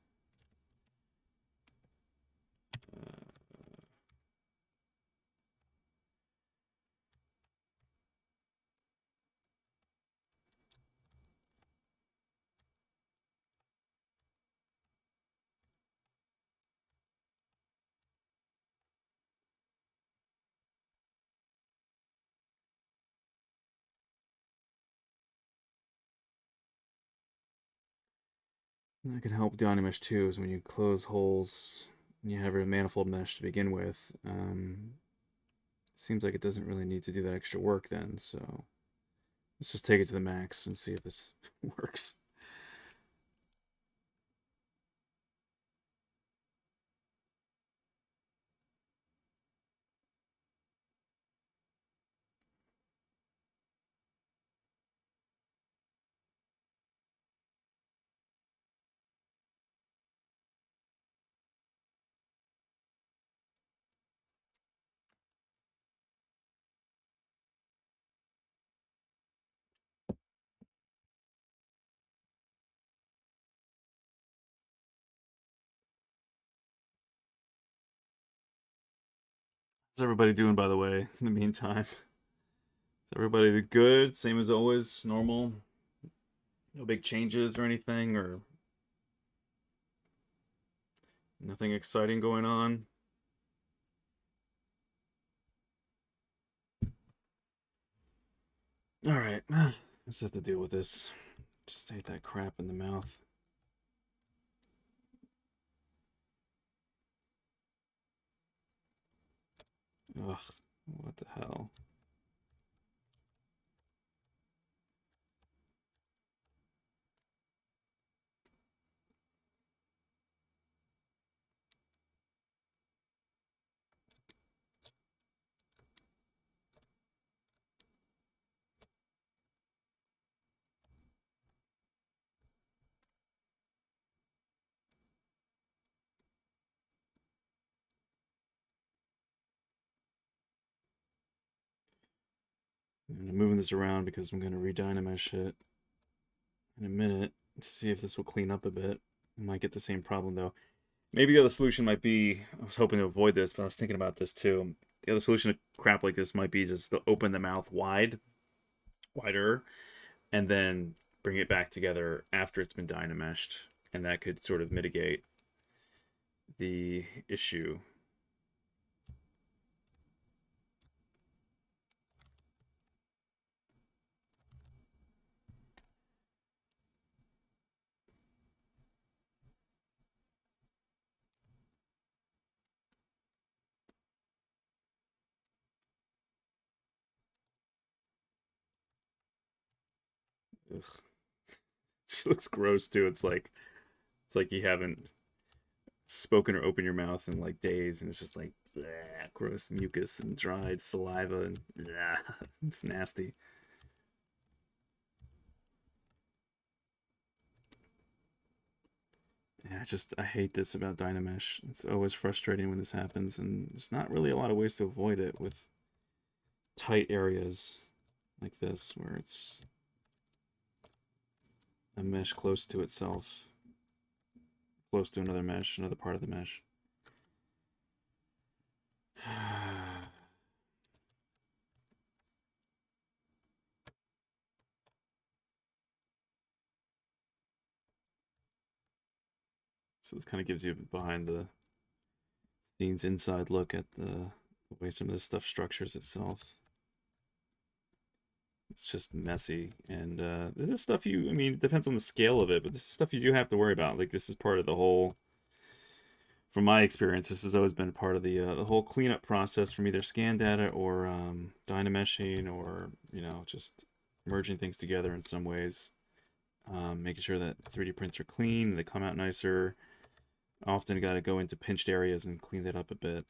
That can help dynamesh too, is when you close holes, you have a manifold mesh to begin with. Seems like it doesn't really need to do that extra work then, so let's just take it to the max and see if this works. How's everybody doing, by the way, in the meantime? Is everybody good? Same as always, normal? No big changes or anything, or nothing exciting going on? Alright, just have to deal with this. Just hate that crap in the mouth. Ugh, what the hell? I'm moving this around because I'm going to re-dynamesh it in a minute to see if this will clean up a bit. I might get the same problem though. Maybe the other solution might be, I was hoping to avoid this, but I was thinking about this too. The other solution to crap like this might be just to open the mouth wider, and then bring it back together after it's been dynameshed, and that could sort of mitigate the issue. Ugh. She looks gross too. It's like you haven't spoken or opened your mouth in like days, and it's just like bleh, gross mucus and dried saliva, and bleh, it's nasty. Yeah, I hate this about Dynamesh. It's always frustrating when this happens, and there's not really a lot of ways to avoid it with tight areas like this, where it's a mesh close to itself, close to another mesh, another part of the mesh. So this kind of gives you a behind the scenes inside look at the way some of this stuff structures itself. It's just messy, and this is stuff I mean, it depends on the scale of it, but this is stuff you do have to worry about. Like, this is part of the whole, from my experience, this has always been part of the whole cleanup process from either scan data or dynameshing, or, you know, just merging things together in some ways. Making sure that 3D prints are clean, they come out nicer. Often got to go into pinched areas and clean that up a bit.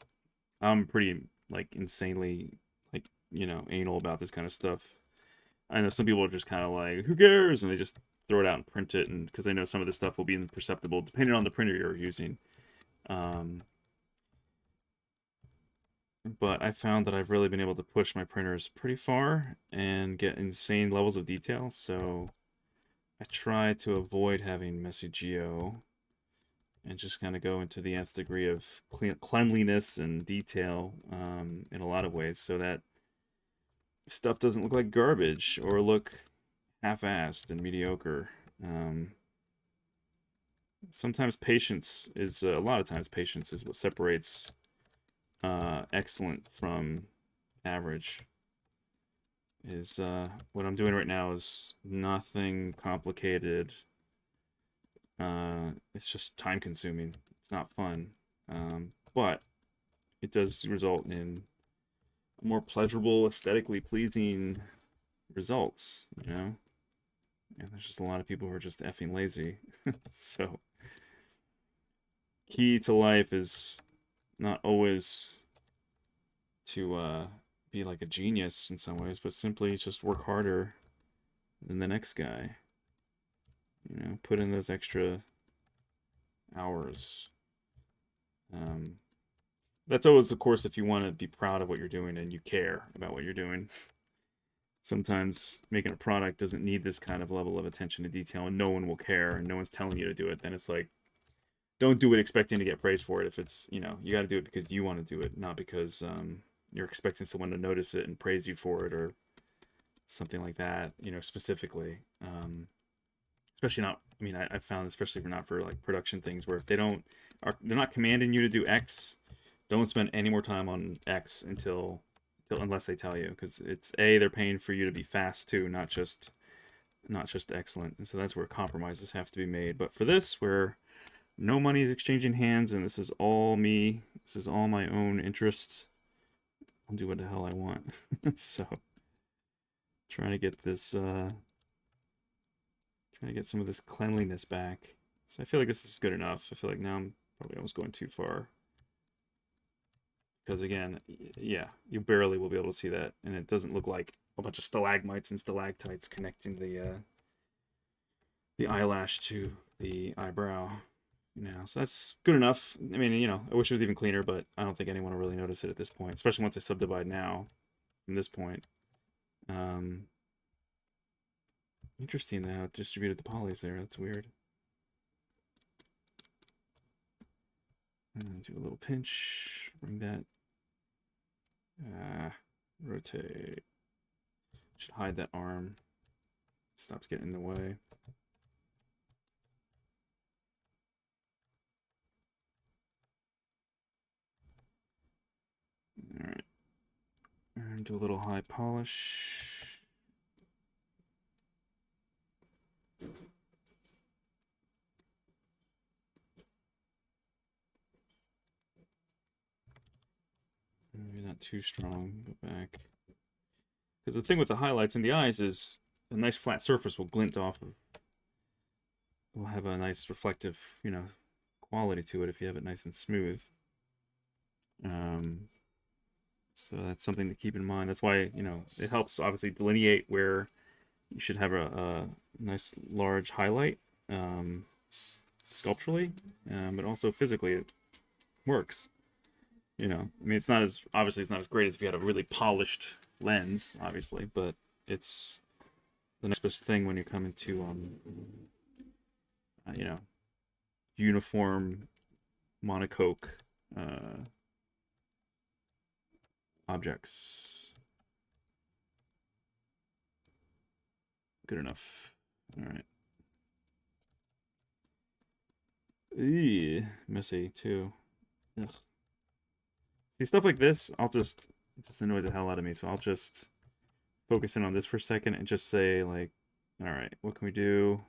I'm pretty, like, insanely, like, you know, anal about this kind of stuff. I know some people are just kind of like, who cares? And they just throw it out and print it, and because they know some of this stuff will be imperceptible depending on the printer you're using. But I found that I've really been able to push my printers pretty far and get insane levels of detail, so I try to avoid having messy geo and just kind of go into the nth degree of cleanliness and detail in a lot of ways, so that stuff doesn't look like garbage or look half-assed and mediocre. Sometimes patience is, a lot of times patience is what separates excellent from average. Is what I'm doing right now is nothing complicated. It's just time consuming. It's not fun, but it does result in more pleasurable, aesthetically pleasing results, you know? And there's just a lot of people who are just effing lazy. So, key to life is not always to be like a genius in some ways, but simply just work harder than the next guy. You know, put in those extra hours. That's always, of course, if you want to be proud of what you're doing and you care about what you're doing. Sometimes making a product doesn't need this kind of level of attention to detail, and no one will care, and no one's telling you to do it. Then it's like, don't do it expecting to get praise for it. If it's, you know, you got to do it because you want to do it, not because you're expecting someone to notice it and praise you for it or something like that, you know, specifically. Especially not, I mean, I found, especially for not for like production things, where if they're not commanding you to do X, don't spend any more time on X until unless they tell you, because it's they're paying for you to be fast too, not just excellent. And so that's where compromises have to be made. But for this, where no money is exchanging hands and this is all me, this is all my own interest, I'll do what the hell I want. So trying to get this trying to get some of this cleanliness back. So I feel like this is good enough. I feel like now I'm probably almost going too far. Because again, yeah, you barely will be able to see that. And it doesn't look like a bunch of stalagmites and stalactites connecting the eyelash to the eyebrow. You know, so that's good enough. I mean, you know, I wish it was even cleaner, but I don't think anyone will really notice it at this point, especially once I subdivide now from this point. Interesting how it distributed the polys there. That's weird. And do a little pinch. Bring that. Rotate. Should hide that arm. Stops getting in the way. All right. And do a little high polish. Maybe not too strong. Go back. Because the thing with the highlights in the eyes is a nice flat surface will glint off of. Will have a nice reflective, you know, quality to it if you have it nice and smooth. So that's something to keep in mind. That's why, you know, it helps obviously delineate where you should have a nice large highlight sculpturally, but also physically it works. You know, I mean, it's not as great as if you had a really polished lens, obviously, but it's the next best thing when you come into you know, uniform monocoque objects. Good enough. All right. Eee, messy too. Ugh. See, stuff like this, it just annoys the hell out of me. So I'll just focus in on this for a second and just say like, all right, what can we do?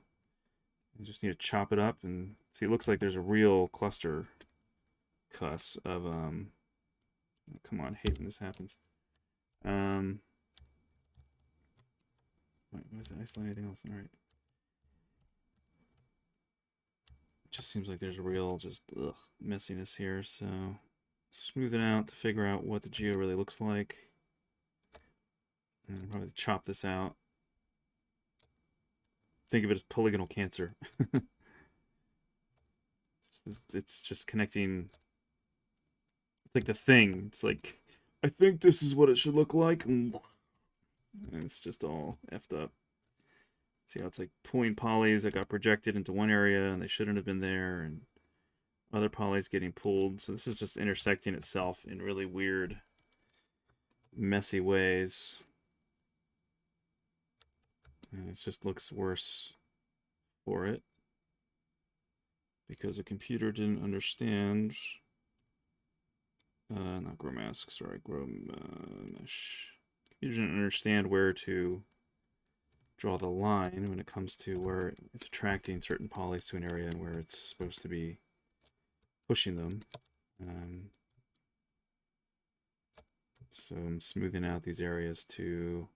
I just need to chop it up and see. It looks like there's a real cluster cuss of come on, I hate when this happens. Wait, why is it isolating anything else? All right. It just seems like there's a real just messiness here. So smooth it out to figure out what the geo really looks like. And probably chop this out. Think of it as polygonal cancer. It's just connecting. It's like the thing. It's like, I think this is what it should look like. And it's just all effed up. See how it's like pulling polys that got projected into one area and they shouldn't have been there, and other polys getting pulled. So this is just intersecting itself in really weird, messy ways. And it just looks worse for it because the computer didn't understand. Not grow mask, sorry, grow mesh. You didn't understand where to draw the line when it comes to where it's attracting certain polys to an area and where it's supposed to be pushing them. So I'm smoothing out these areas to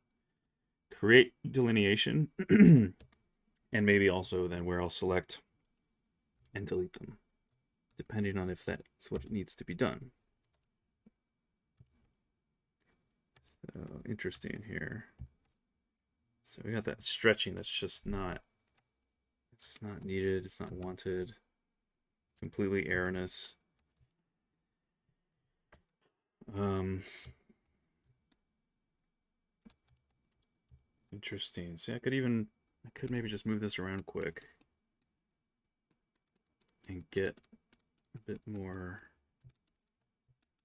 create delineation and maybe also then where I'll select and delete them, depending on if that's what needs to be done. So interesting here. So we got that stretching that's just not, it's not needed, it's not wanted, completely erroneous. Interesting. See, I could maybe just move this around quick and get a bit more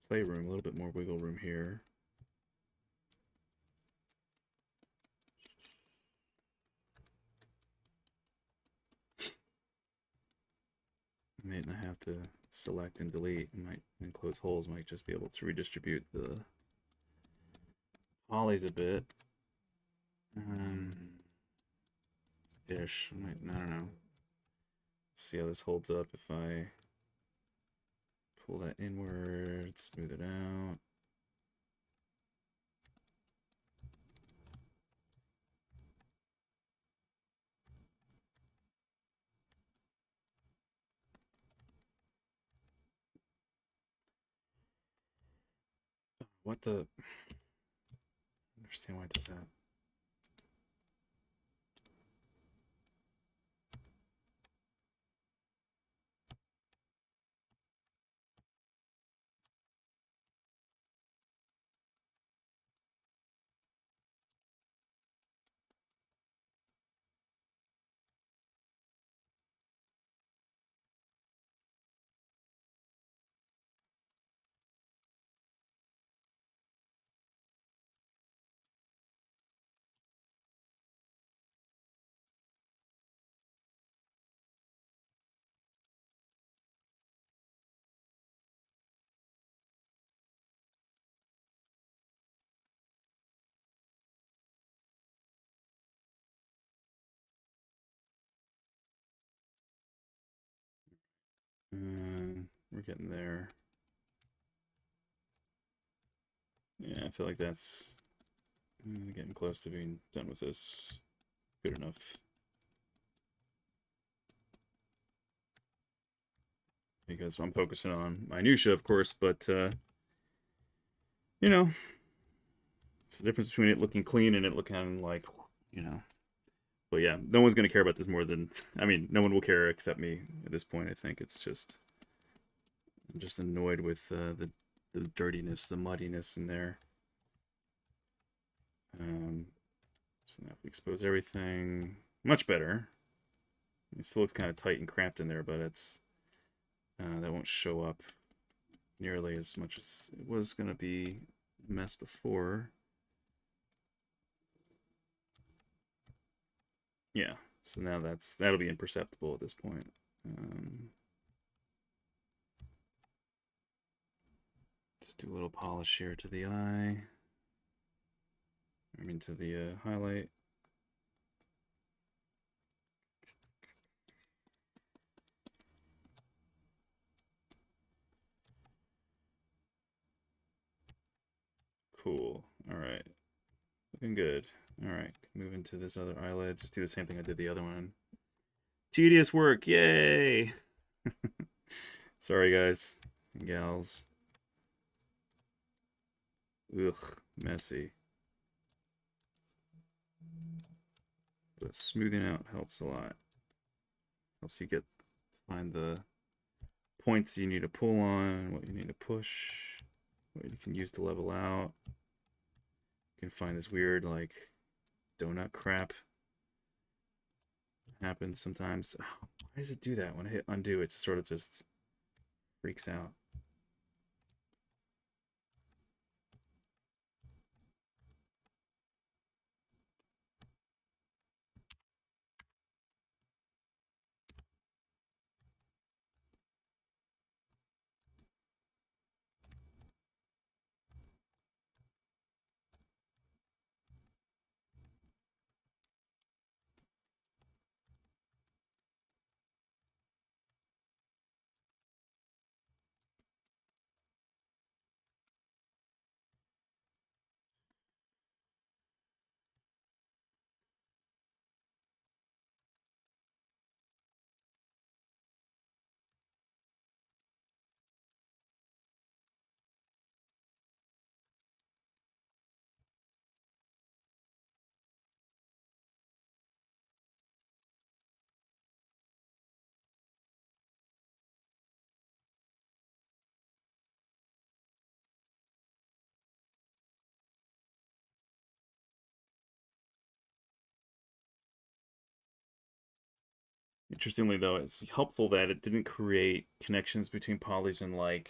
playroom, a little bit more wiggle room here. have to select and delete. And close holes might just be able to redistribute the polys a bit. Ish. I don't know. See how this holds up if I pull that inward, smooth it out. What the? I understand why it does that. We're getting there. Yeah, I feel like that's getting close to being done with this. Good enough. Because I'm focusing on minutia, of course, but you know, it's the difference between it looking clean and it looking like, you know. But yeah, no one's gonna care about this more than, I mean, no one will care except me at this point. I think it's just, I'm just annoyed with the dirtiness, the muddiness in there. So now if we expose everything, much better. It still looks kind of tight and cramped in there, but it's that won't show up nearly as much as it was going to be a mess before. Yeah, so now that'll be imperceptible at this point. Just do a little polish here to the eye. I mean to the highlight. Cool. All right. Looking good. All right. Move into this other eyelid. Just do the same thing I did the other one. Tedious work. Yay. Sorry, guys and gals. Ugh, messy. But smoothing out helps a lot. Helps you find the points you need to pull on, what you need to push, what you can use to level out. You can find this weird, like, donut crap. Happens sometimes. Oh, why does it do that? When I hit undo, it sort of just freaks out. Interestingly, though, it's helpful that it didn't create connections between polys and like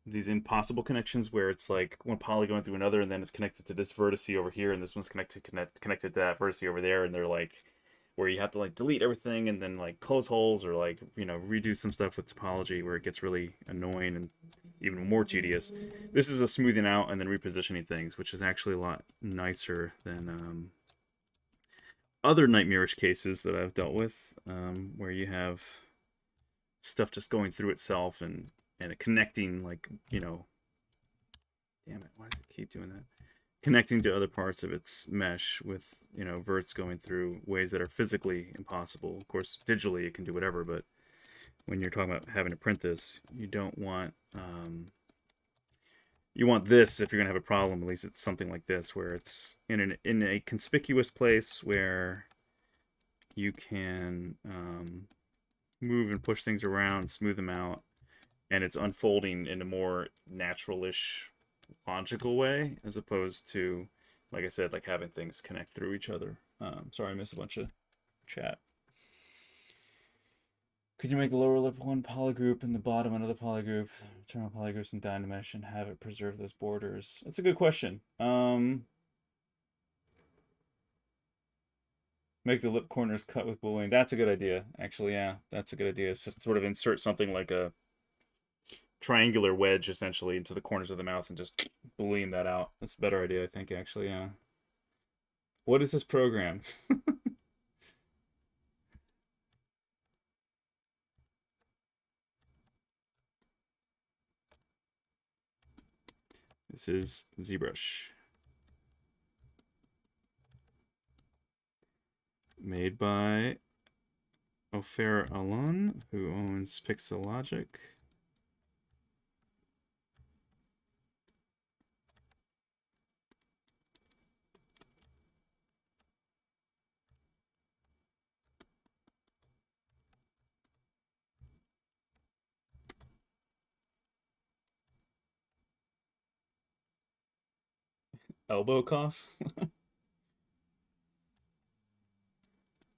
these impossible connections where it's like one poly going through another and then it's connected to this vertex over here and this one's connected to that vertex over there and they're like where you have to like delete everything and then like close holes or like, you know, redo some stuff with topology where it gets really annoying and even more tedious. This is a smoothing out and then repositioning things, which is actually a lot nicer than other nightmarish cases that I've dealt with, where you have stuff just going through itself and it connecting, like, you know, damn it, why does it keep doing that? Connecting to other parts of its mesh with, you know, verts going through ways that are physically impossible. Of course, digitally it can do whatever, but when you're talking about having to print this, you don't want, you want this if you're gonna have a problem. At least it's something like this where it's in a conspicuous place where you can move and push things around, smooth them out, and it's unfolding in a more natural-ish, logical way, as opposed to, like I said, like having things connect through each other. Sorry, I missed a bunch of chat. Could you make the lower lip one polygroup and the bottom another polygroup, turn on polygroups and dynamesh and have it preserve those borders? That's a good question. Make the lip corners cut with boolean. That's a good idea, actually. Yeah, that's a good idea. It's just sort of insert something like a triangular wedge essentially into the corners of the mouth and just boolean that out. That's a better idea, I think, actually. Yeah. What is this program? This is ZBrush. Made by Ofer Alon, who owns Pixologic. Elbow cough?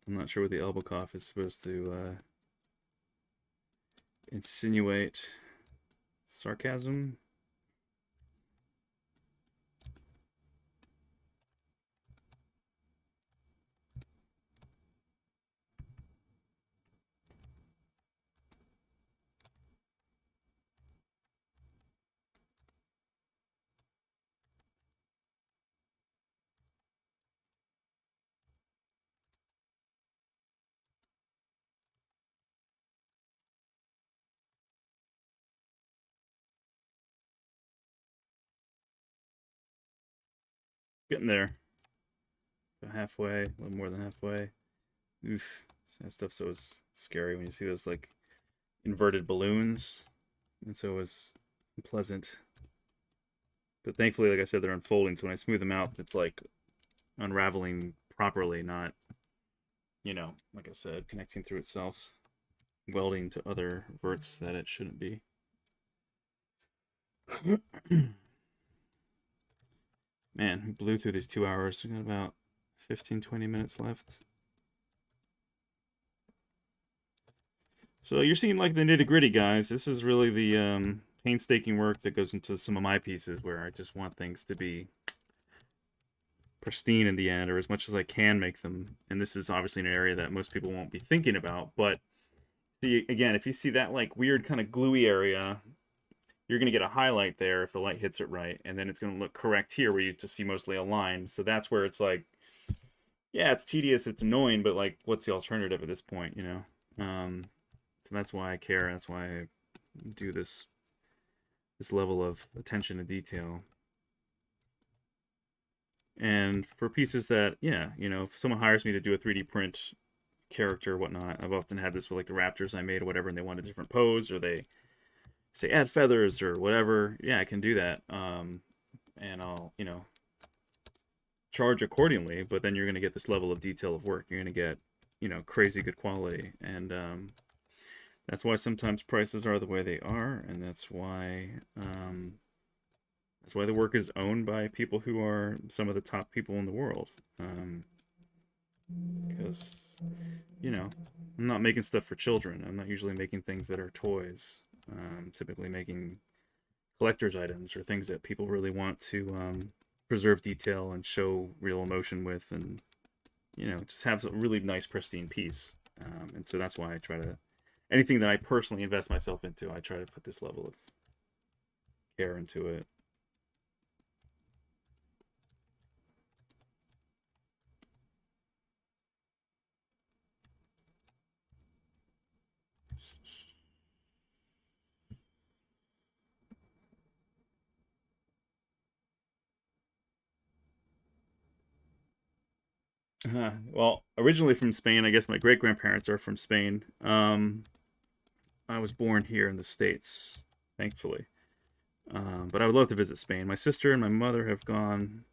I'm not sure what the elbow cough is supposed to insinuate. Sarcasm? Getting there. About halfway, a little more than halfway. Oof. That stuff's always scary when you see those like inverted balloons. It's always unpleasant. But thankfully, like I said, they're unfolding, so when I smooth them out, it's like unraveling properly, not, you know, like I said, connecting through itself, welding to other verts that it shouldn't be. Man, we blew through these 2 hours. We got about 15-20 minutes left. So you're seeing like the nitty-gritty, guys. This is really the painstaking work that goes into some of my pieces where I just want things to be pristine in the end, or as much as I can make them. And this is obviously an area that most people won't be thinking about. But see, again, if you see that like weird kind of gluey area, you're going to get a highlight there if the light hits it right. And then it's going to look correct here where you just see mostly a line. So that's where it's like, yeah, it's tedious, it's annoying, but like, what's the alternative at this point, you know? So that's why I care. That's why I do this level of attention to detail. And for pieces that, yeah, you know, if someone hires me to do a 3D print character or whatnot, I've often had this with like the raptors I made or whatever, and they want a different pose, or they say add feathers or whatever. Yeah, I can do that. And I'll, you know, charge accordingly, but then you're going to get this level of detail of work. You're going to get, you know, crazy good quality. And that's why sometimes prices are the way they are, and that's why the work is owned by people who are some of the top people in the world. Because, you know, I'm not making stuff for children. I'm not usually making things that are toys. I'm typically making collector's items or things that people really want to preserve detail and show real emotion with, and you know, just have a really nice pristine piece. And so that's why I try to, anything that I personally invest myself into, I try to put this level of care into it. Well, originally from Spain. I guess my great grandparents are from Spain. I was born here in the States, thankfully. But I would love to visit Spain. My sister and my mother have gone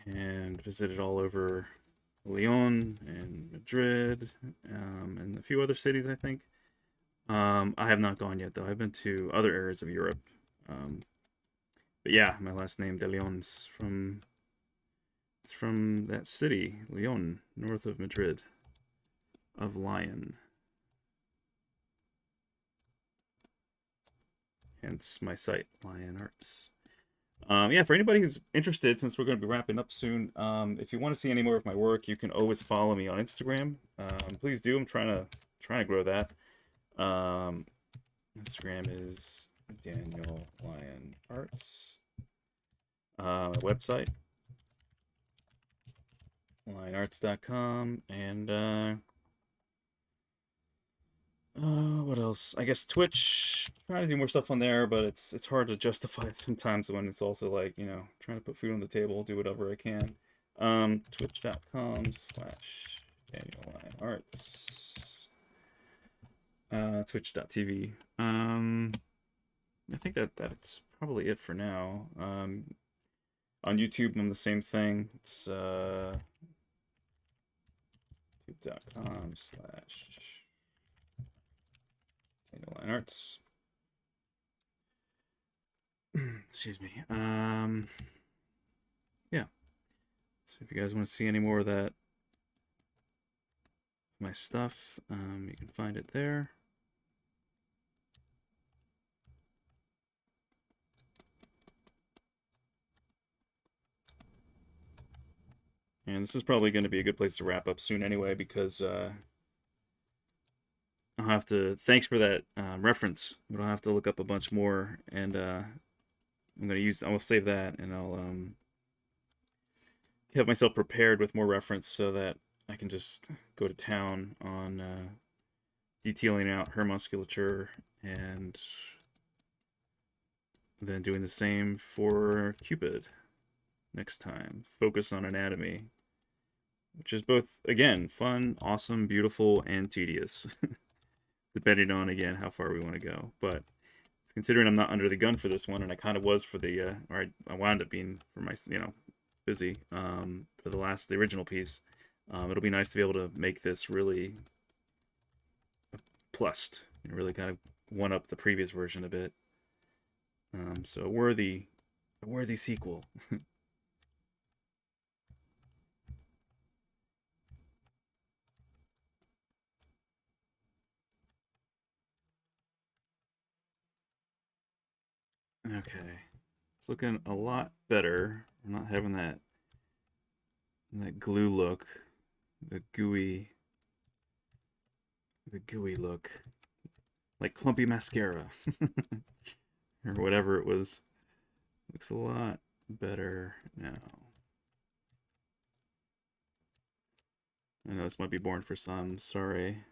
and visited all over Leon and Madrid, and a few other cities, I think. I have not gone yet, though. I've been to other areas of Europe. Um, but yeah, my last name, De Leon's from it's from that city, Leon, north of Madrid, of Lion. Hence my site, Lion Arts. Yeah, for anybody who's interested, since we're going to be wrapping up soon, if you want to see any more of my work, you can always follow me on Instagram. Please do. I'm trying to grow that. Instagram is Daniel Lion Arts. Website lionarts.com, and what else? I guess Twitch. Trying to do more stuff on there, but it's hard to justify it sometimes when it's also like, you know, trying to put food on the table, do whatever I can. Twitch.com/DanielLionArts. Twitch.tv. I think that's probably it for now. On YouTube, I'm the same thing. It's youtube.com/DanielLionArts. Excuse me. Yeah. So if you guys want to see any more of that, my stuff, you can find it there. And this is probably going to be a good place to wrap up soon anyway, because I'll have to, thanks for that reference, but I'll have to look up a bunch more, and I'll save that, and I'll have myself prepared with more reference so that I can just go to town on detailing out her musculature, and then doing the same for Cupid next time. Focus on anatomy, which is both, again, fun, awesome, beautiful, and tedious, depending on, again, how far we want to go. But considering I'm not under the gun for this one, and I kind of was for the, or I wound up being for my, you know, busy for the original piece, it'll be nice to be able to make this really plussed, you know, really kind of one up the previous version a bit. So a worthy sequel. Okay, it's looking a lot better. I'm not having that glue look, the gooey look, like clumpy mascara, or whatever it was. Looks a lot better now. I know this might be boring for some. Sorry,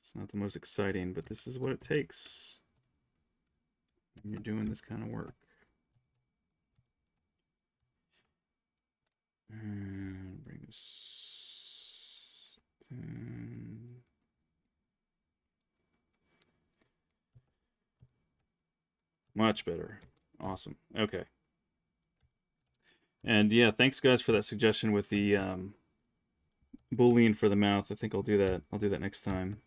it's not the most exciting, but this is what it takes when you're doing this kind of work. And bring this down. Much better. Awesome. Okay. And yeah, thanks guys for that suggestion with the boolean for the mouth. I think I'll do that. I'll do that next time.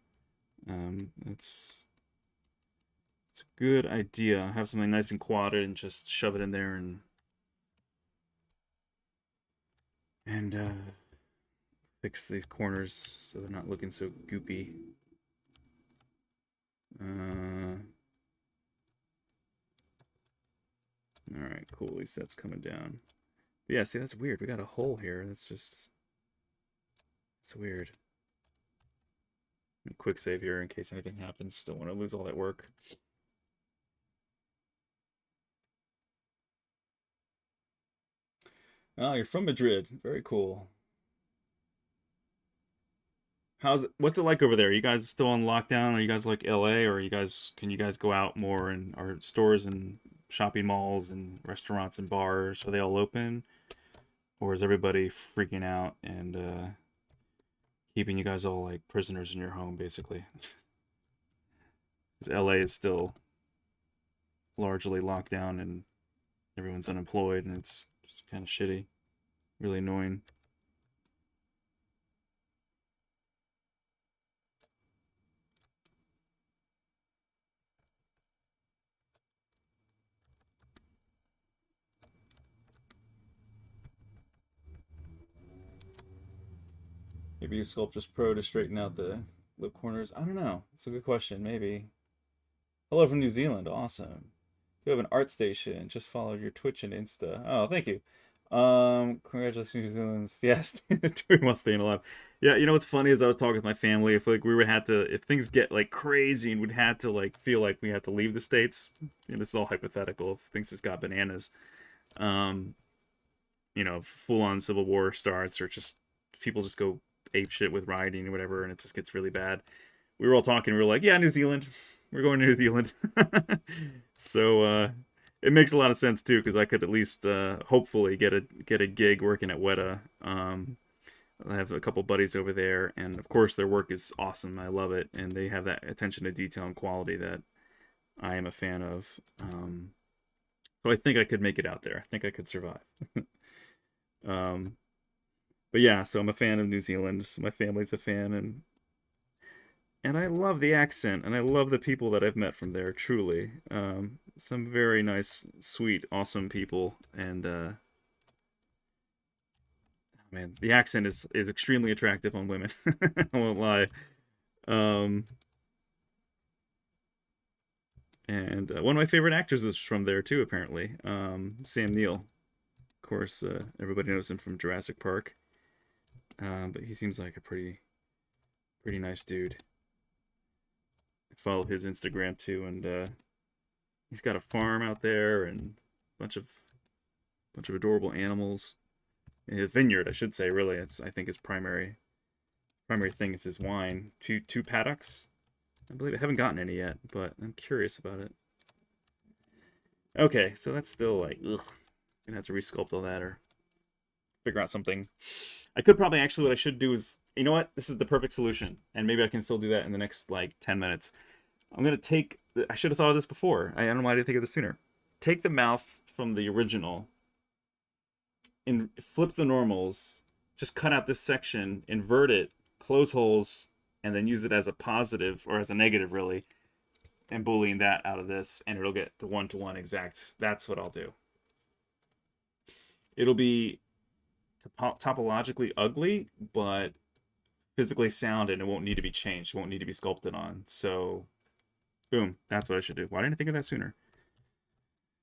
It's a good idea. Have something nice and quadded and just shove it in there and fix these corners so they're not looking so goopy. Alright, cool. At least that's coming down. But yeah, see, that's weird. We got a hole here. That's just... It's weird. Quick save here in case anything happens. Don't want to lose all that work. Oh, you're from Madrid. Very cool. What's it like over there? Are you guys still on lockdown? Are you guys like LA, or can you guys go out more, and are stores and shopping malls and restaurants and bars, are they all open? Or is everybody freaking out and keeping you guys all like prisoners in your home basically? Because LA is still largely locked down and everyone's unemployed and it's kind of shitty. Really annoying. Maybe use Sculptress Pro to straighten out the lip corners. I don't know. It's a good question. Maybe. Hello from New Zealand. Awesome. You have an art station. Just followed your Twitch and Insta. Oh, thank you. Congratulations, New Zealand. Yes, doing well, staying alive. Yeah, you know what's funny is I was talking with my family. If like we would have to, if things get like crazy and we'd had to like feel like we had to leave the states, and this is all hypothetical. If things just got bananas, um, full on civil war starts, or just people just go ape shit with rioting or whatever, and it just gets really bad. We were all talking. We were like, yeah, New Zealand. We're going to New Zealand. So it makes a lot of sense too, because I could at least hopefully get a gig working at Weta. I have a couple buddies over there, and of course their work is awesome. I love it, and they have that attention to detail and quality that I am a fan of. So I think I could make it out there. I think I could survive. But yeah, so I'm a fan of New Zealand. So my family's a fan, and I love the accent, and I love the people that I've met from there. Truly, some very nice, sweet, awesome people, and man, the accent is extremely attractive on women. I won't lie. Um, and one of my favorite actors is from there too, apparently. Sam Neill. Of course, everybody knows him from Jurassic Park. But he seems like a pretty nice dude. I follow his Instagram too, and he's got a farm out there and a bunch of adorable animals. And his vineyard, I should say, really. It's I think his primary thing is his wine. Two paddocks. I believe I haven't gotten any yet, but I'm curious about it. Okay, so that's still like, ugh. Gonna have to resculpt all that or figure out something. I could probably actually, what I should do is, you know what? This is the perfect solution, and maybe I can still do that in the next like 10 minutes. I'm gonna take. I should have thought of this before. I don't know why I didn't think of this sooner. Take the mouth from the original and flip the normals. Just cut out this section, invert it, close holes, and then use it as a positive or as a negative, really, and boolean that out of this, and it'll get the one-to-one exact. That's what I'll do. It'll be topologically ugly, but physically sound, and it won't need to be changed. It won't need to be sculpted on. So, boom, that's what I should do. Why didn't I think of that sooner?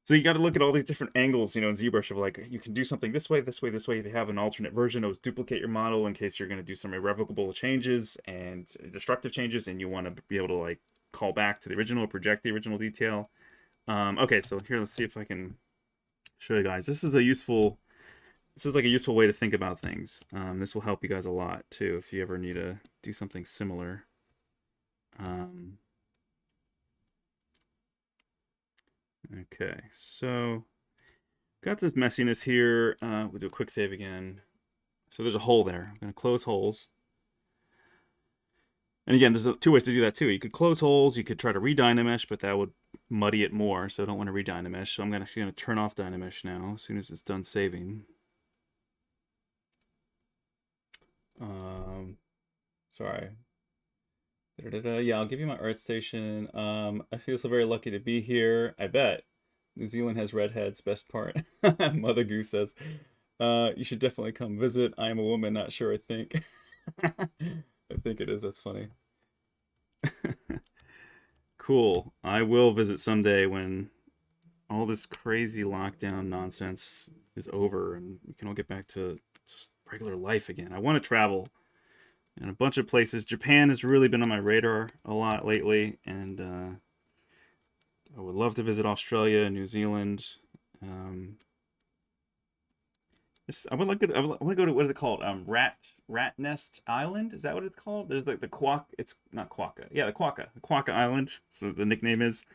So you got to look at all these different angles, in ZBrush of like, you can do something this way, this way, this way. If you have an alternate version, it'll duplicate your model in case you're going to do some irrevocable changes and destructive changes, and you want to be able to like call back to the original, project the original detail. Okay, so here, let's see if I can show you guys. This is like a useful way to think about things. This will help you guys a lot too if you ever need to do something similar. Okay, so got this messiness here. We'll do a quick save again. So there's a hole there. I'm going to close holes. And again, there's two ways to do that too. You could close holes, you could try to re-dynamesh, but that would muddy it more, so I don't want to re-dynamesh. So I'm actually going to turn off dynamesh now as soon as it's done saving. Sorry. Yeah, I'll give you my art station. I feel so very lucky to be here. I bet. New Zealand has redheads, best part. Mother Goose says, you should definitely come visit. I am a woman, not sure, I think. I think it is, that's funny. Cool. I will visit someday when all this crazy lockdown nonsense is over and we can all get back to just regular life again. I want to travel. and a bunch of places. Japan has really been on my radar a lot lately, and I would love to visit Australia, New Zealand. I would like to. I want to go to, what is it called? Rat Nest Island. Is that what it's called? There's like the Quack. It's not Quokka. Yeah, the Quokka Island. That's what the nickname is.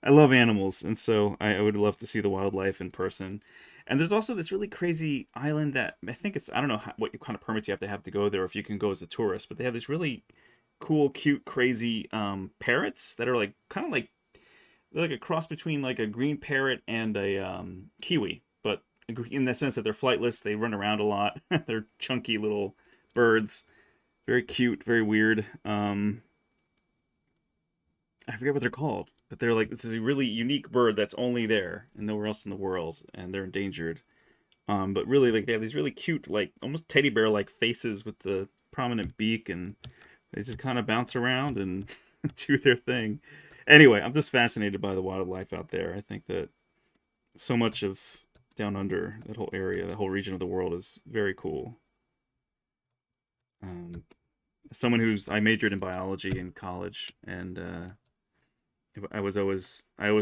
I love animals, and so I would love to see the wildlife in person. And there's also this really crazy island that I think it's, I don't know what kind of permits you have to go there, or if you can go as a tourist, but they have this really cool, cute, crazy parrots that are like kind of like, they're like a cross between like a green parrot and a kiwi, but in the sense that they're flightless, they run around a lot. They're chunky little birds, very cute, very weird. I forget what they're called, but they're like, this is a really unique bird that's only there and nowhere else in the world, and they're endangered. But really, like, they have these really cute, like almost teddy bear like faces with the prominent beak, and they just kind of bounce around and do their thing. Anyway, I'm just fascinated by the wildlife out there. I think that so much of down under, that whole area, that whole region of the world is very cool. Someone I majored in biology in college, and I always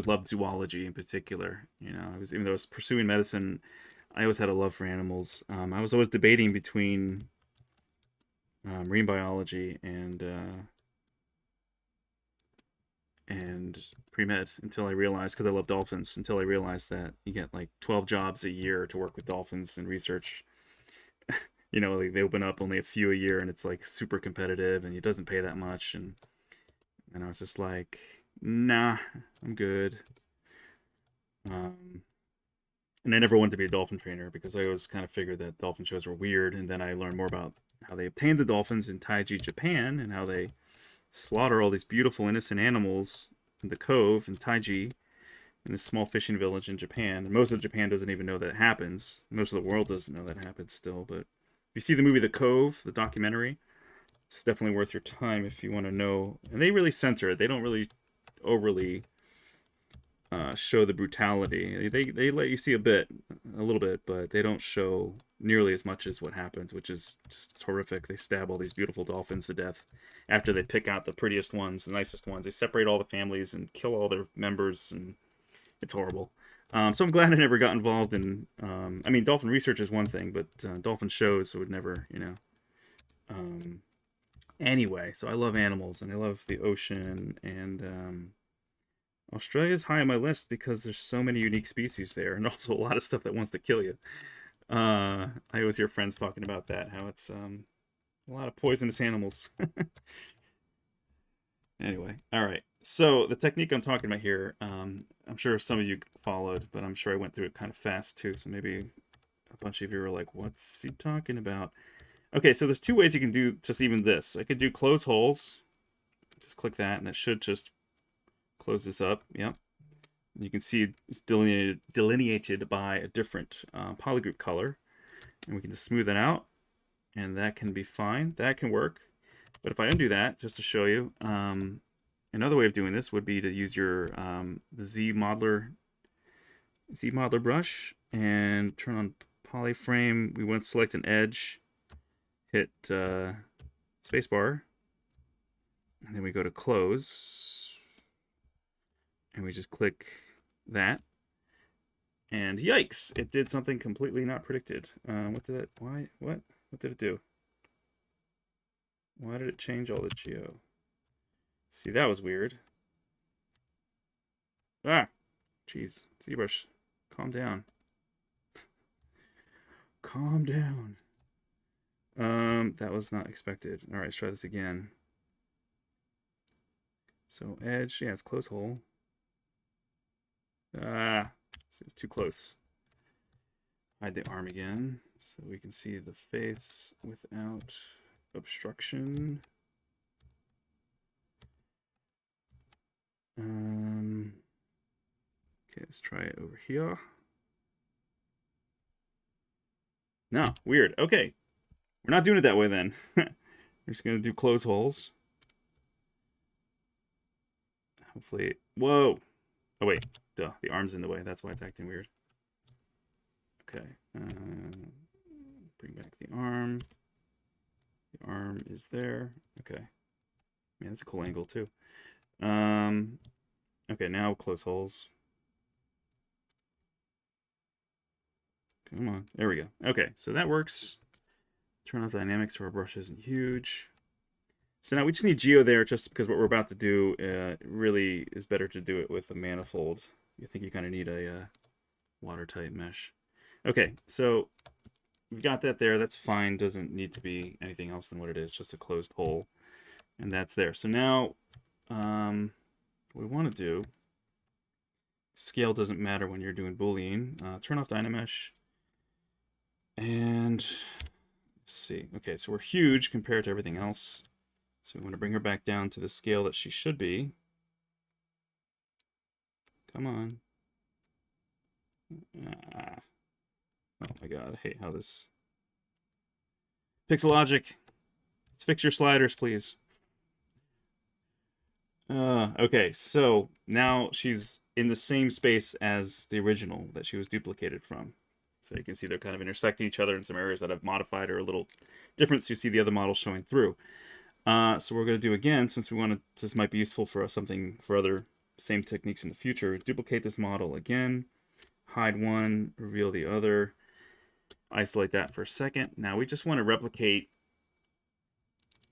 loved zoology in particular. You know, even though I was pursuing medicine, I always had a love for animals. I was always debating between marine biology and pre-med until I realized, because I love dolphins, until I realized that you get like 12 jobs a year to work with dolphins and research. You know, like they open up only a few a year, and it's like super competitive, and it doesn't pay that much. And I was just like, nah, I'm good. And I never wanted to be a dolphin trainer because I always kind of figured that dolphin shows were weird. And then I learned more about how they obtained the dolphins in Taiji, Japan, and how they slaughter all these beautiful innocent animals in the cove in Taiji, in this small fishing village in Japan. And most of Japan doesn't even know that happens. Most of the world doesn't know that happens still. But if you see the movie The Cove, the documentary, it's definitely worth your time if you want to know. And they really censor it. They don't really overly show the brutality. They let you see a little bit, but they don't show nearly as much as what happens, which is just horrific. They stab all these beautiful dolphins to death after they pick out the prettiest ones, the nicest ones. They separate all the families and kill all their members, and it's horrible. So I'm glad I never got involved in. I mean, dolphin research is one thing, but dolphin shows would never, you know. Anyway, so I love animals and I love the ocean, and Australia's high on my list because there's so many unique species there, and also a lot of stuff that wants to kill you. I always hear friends talking about that, how it's a lot of poisonous animals. Anyway, all right. So the technique I'm talking about here, I'm sure some of you followed, but I'm sure I went through it kind of fast too. So maybe a bunch of you are like, "What's he talking about?" Okay, so there's two ways you can do just even this. I could do close holes. Just click that, and that should just close this up. Yep. You can see it's delineated by a different polygroup color, and we can just smooth it out, and that can be fine. That can work. But if I undo that, just to show you, another way of doing this would be to use your the ZModeler brush and turn on polyframe. We want to select an edge, hit spacebar, and then we go to close, and we just click that, and yikes, it did something completely not predicted. What did it do? Why did it change all the geo? See, that was weird. Ah, jeez, ZBrush, calm down. Calm down. That was not expected. All right, let's try this again. So edge, yeah, it's close hole. Ah, it's too close. Hide the arm again so we can see the face without obstruction. Okay, let's try it over here. No, weird. Okay, we're not doing it that way then. We're just gonna do close holes. Hopefully, whoa. Oh wait, duh, the arm's in the way. That's why it's acting weird. Okay, bring back the arm. The arm is there. Okay. Man, that's a cool angle too. Okay, now close holes. Come on. There we go. Okay, so that works. Turn off dynamics so our brush isn't huge. So now we just need geo there just because what we're about to do really is better to do it with a manifold. I think you kind of need a watertight mesh. Okay, so we've got that there. That's fine. Doesn't need to be anything else than what it is, just a closed hole. And that's there. So now what we want to do, scale doesn't matter when you're doing Boolean. Turn off dynamesh. And let's see. Okay, so we're huge compared to everything else. So we want to bring her back down to the scale that she should be. Come on. Ah. Oh my god, I hate how this... Pixologic, let's fix your sliders, please. Okay, so now she's in the same space as the original that she was duplicated from. So you can see they're kind of intersecting each other in some areas that I've modified or a little different, so you see the other models showing through. So we're going to do again, since we want to, this might be useful for something for other same techniques in the future. Duplicate this model again, hide one, reveal the other, isolate that for a second. Now we just want to replicate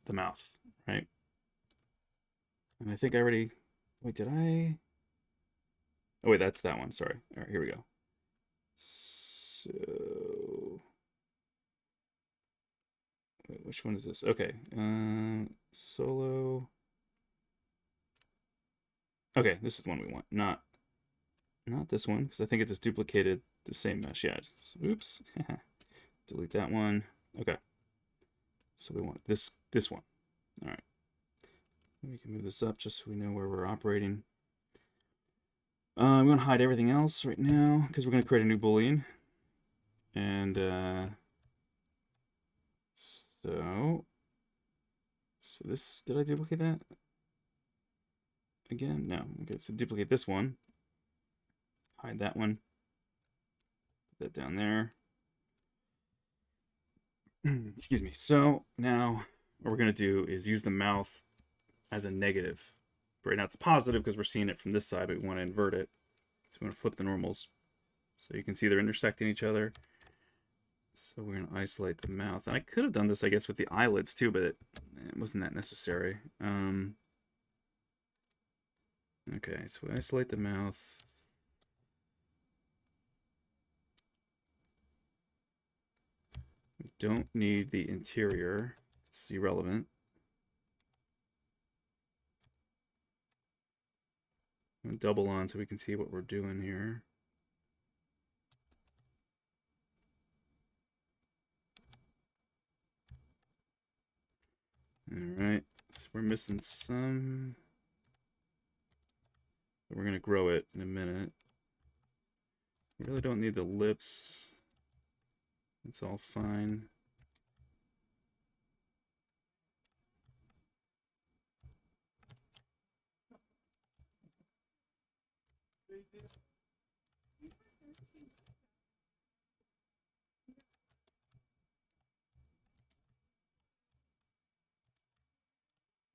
the mouth, right? And I think I already, wait, did I? Oh wait, that's that one, sorry. All right, here we go. So, wait, which one is this? Okay, solo. Okay, this is the one we want, not this one, because I think it just duplicated the same mesh. Yeah, oops. Delete that one. Okay. So we want this one. All right. We can move this up just so we know where we're operating. I'm going to hide everything else right now because we're going to create a new Boolean. And so this, did I duplicate that? Again? No. Okay, so duplicate this one. Hide that one. Put that down there. Excuse me. So now what we're going to do is use the mouth as a negative. Right now it's a positive because we're seeing it from this side, but we want to invert it. So we want to flip the normals. So you can see they're intersecting each other. So we're going to isolate the mouth. And I could have done this, I guess, with the eyelids too, but it wasn't that necessary. Okay, so we isolate the mouth. We don't need the interior. It's irrelevant. Double on so we can see what we're doing here. All right, so we're missing some. But we're going to grow it in a minute. We really don't need the lips. It's all fine.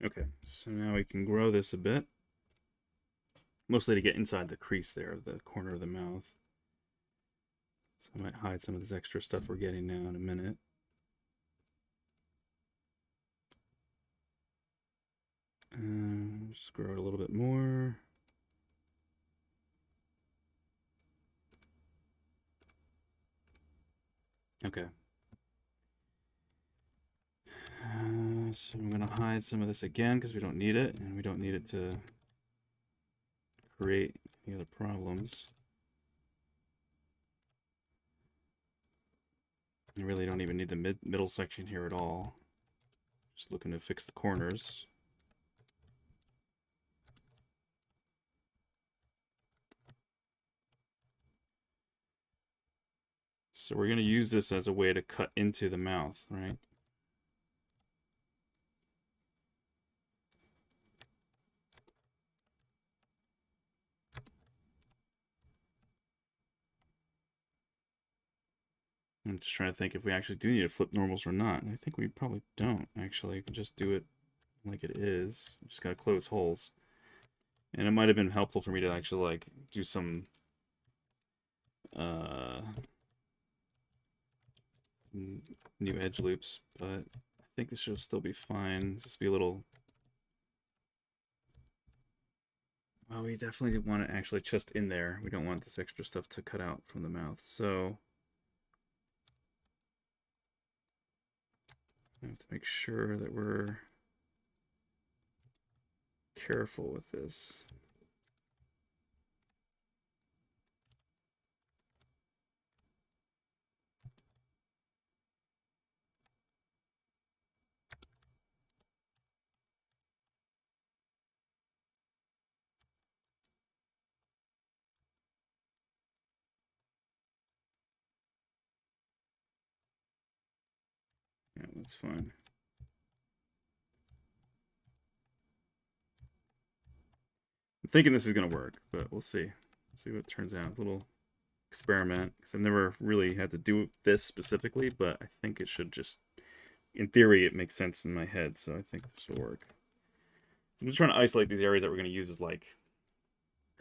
Okay, so now we can grow this a bit. Mostly to get inside the crease there, the corner of the mouth. So I might hide some of this extra stuff we're getting now in a minute. Just grow it a little bit more. Okay. So I'm going to hide some of this again because we don't need it, and we don't need it to create any other problems. I really don't even need the middle section here at all. Just looking to fix the corners. So we're going to use this as a way to cut into the mouth, right? I'm just trying to think if we actually do need to flip normals or not. And I think we probably don't, actually. We can just do it like it is. Just gotta close holes. And it might have been helpful for me to actually, like, do some new edge loops, but I think this should still be fine. Just be a little... Well, we definitely want it actually just in there. We don't want this extra stuff to cut out from the mouth, so... I have to make sure that we're careful with this. Yeah, that's fine. I'm thinking this is going to work, but we'll see. See what turns out. A little experiment, because I've never really had to do this specifically, but I think it should just, in theory, it makes sense in my head, so I think this will work. So I'm just trying to isolate these areas that we're going to use as, like,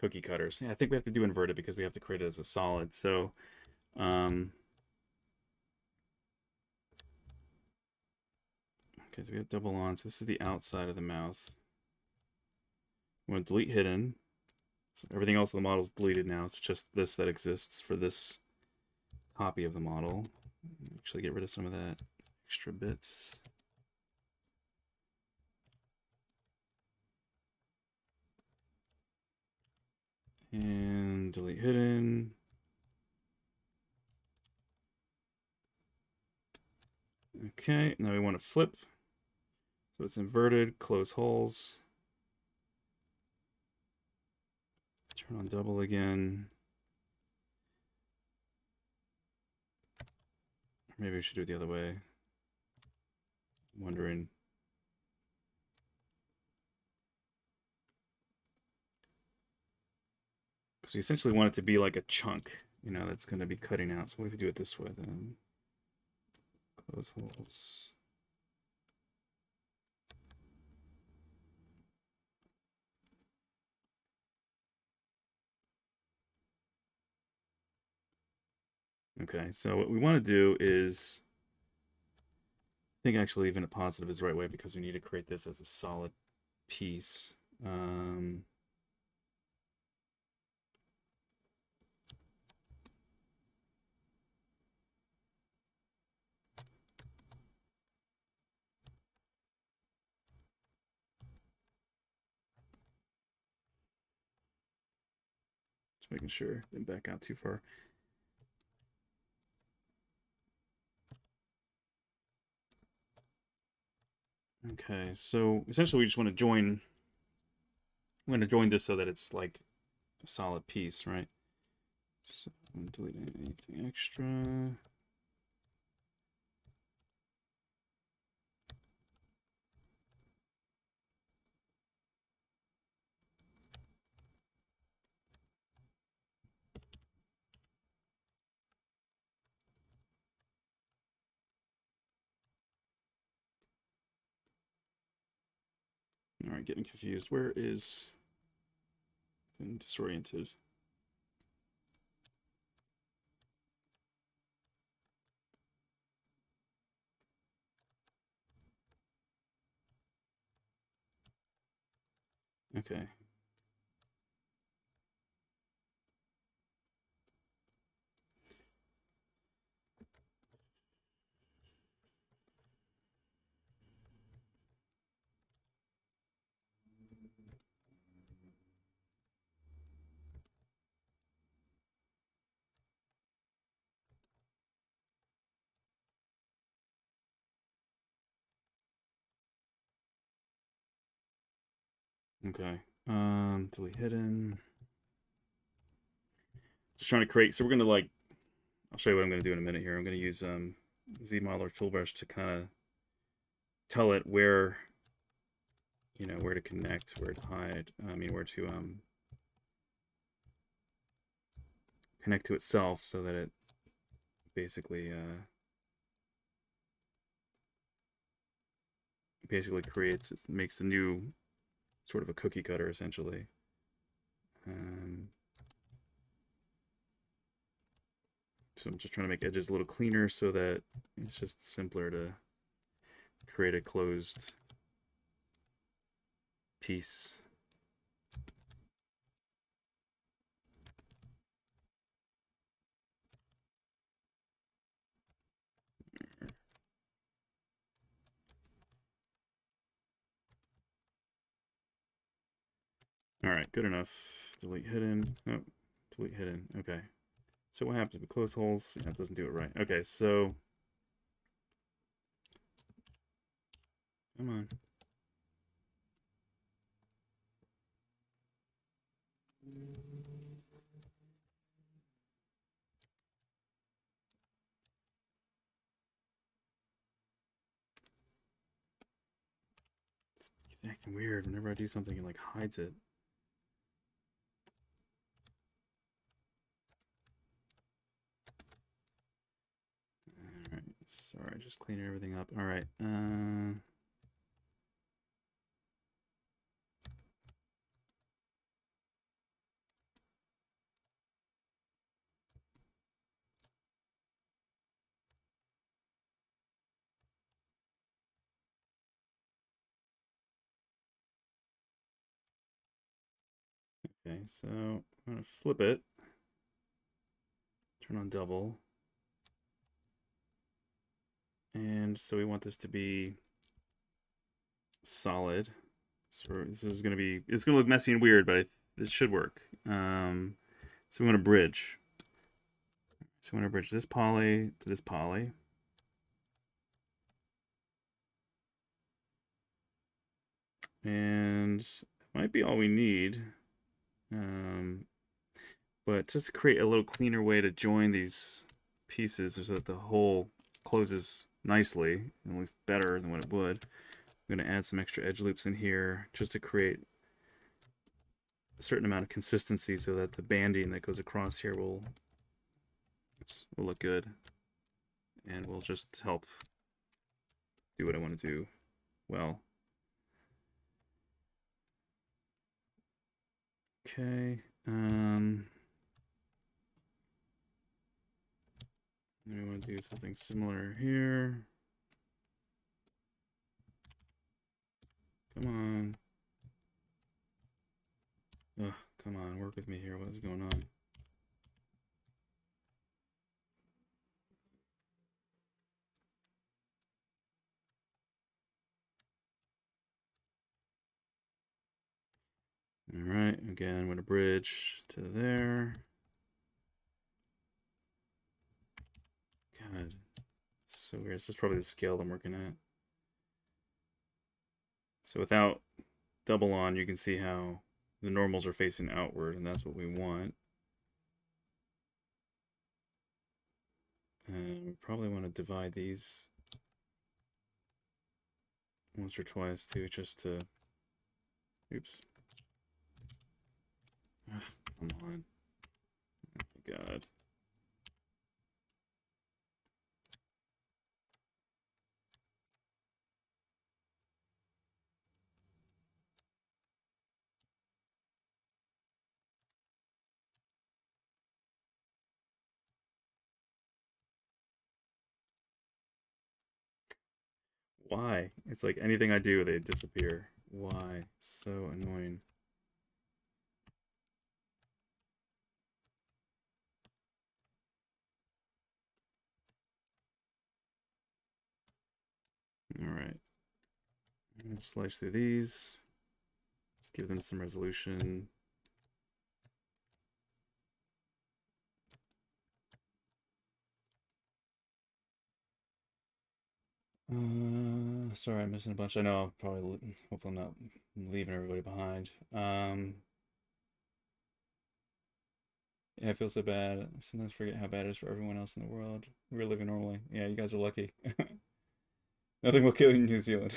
cookie cutters. Yeah, I think we have to do inverted because we have to create it as a solid, so... Okay, so we have double on. So this is the outside of the mouth. I'm going to delete hidden. So everything else of the model is deleted now. It's just this that exists for this copy of the model. Actually get rid of some of that extra bits. And delete hidden. Okay, now we want to flip. So it's inverted, close holes. Turn on double again. Maybe we should do it the other way. I'm wondering. Because we essentially want it to be like a chunk, you know, that's going to be cutting out. So what if we do it this way then? Close holes. Okay, so what we want to do is, I think actually even a positive is the right way because we need to create this as a solid piece. Just making sure didn't back out too far. Okay, so essentially we just want to join. I'm going to join this so that it's like a solid piece, right? So I'm going to delete anything extra. All right, getting confused. Where is been disoriented? Okay. Okay. Delete hidden. Just trying to create. So we're gonna like. I'll show you what I'm gonna do in a minute here. I'm gonna use ZBrush toolbrush to kind of tell it where, you know, where to connect, where to hide. I mean, where to connect to itself so that it basically makes a new sort of a cookie cutter essentially. So I'm just trying to make edges a little cleaner so that it's just simpler to create a closed piece. All right, good enough. Delete hidden. Oh, delete hidden. Okay. So what happens if we close holes? Yeah, it doesn't do it right. Okay, so come on. It's acting weird. Whenever I do something, it like hides it. All right. Sorry, just cleaning everything up. All right. Okay, so I'm gonna flip it. Turn on double. And so we want this to be solid. So this is gonna be, it's gonna look messy and weird, but this should work. So we want to bridge. So we want to bridge this poly to this poly. And it might be all we need. But just to create a little cleaner way to join these pieces so that the whole closes nicely, at least better than what it would, I'm going to add some extra edge loops in here just to create a certain amount of consistency so that the banding that goes across here will look good and will just help do what I want to do well. Okay. We want to do something similar here. Come on. Ugh, come on, work with me here. What is going on? All right, again, I'm going to bridge to there. God, so weird. This is probably the scale I'm working at. So without double on, you can see how the normals are facing outward, and that's what we want. And we probably want to divide these once or twice too, just to, oops. Ugh, come on. Oh my God. Why? It's like anything I do, they disappear. Why? So annoying. All right. I'm gonna slice through these. Just give them some resolution. Sorry, I'm missing a bunch. I know I'll probably, hopefully I'm not leaving everybody behind. Yeah, I feel so bad. I sometimes forget how bad it is for everyone else in the world. We're living normally. Yeah, you guys are lucky. Nothing will kill you in New Zealand.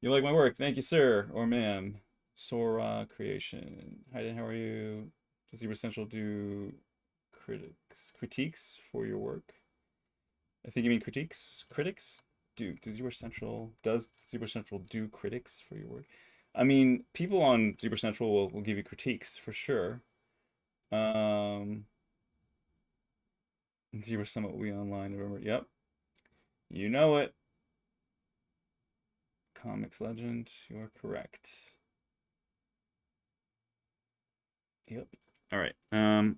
You like my work? Thank you, sir or ma'am. Sora Creation. Hi, how are you? Does ZBrush Central do critiques for your work. I think you mean critiques. Critics? Does ZBrush Central do critics for your work? I mean, people on ZBrush Central will give you critiques for sure. ZBrush Summit will be online November. Yep. You know it. Comics Legend, you are correct. Yep. All right.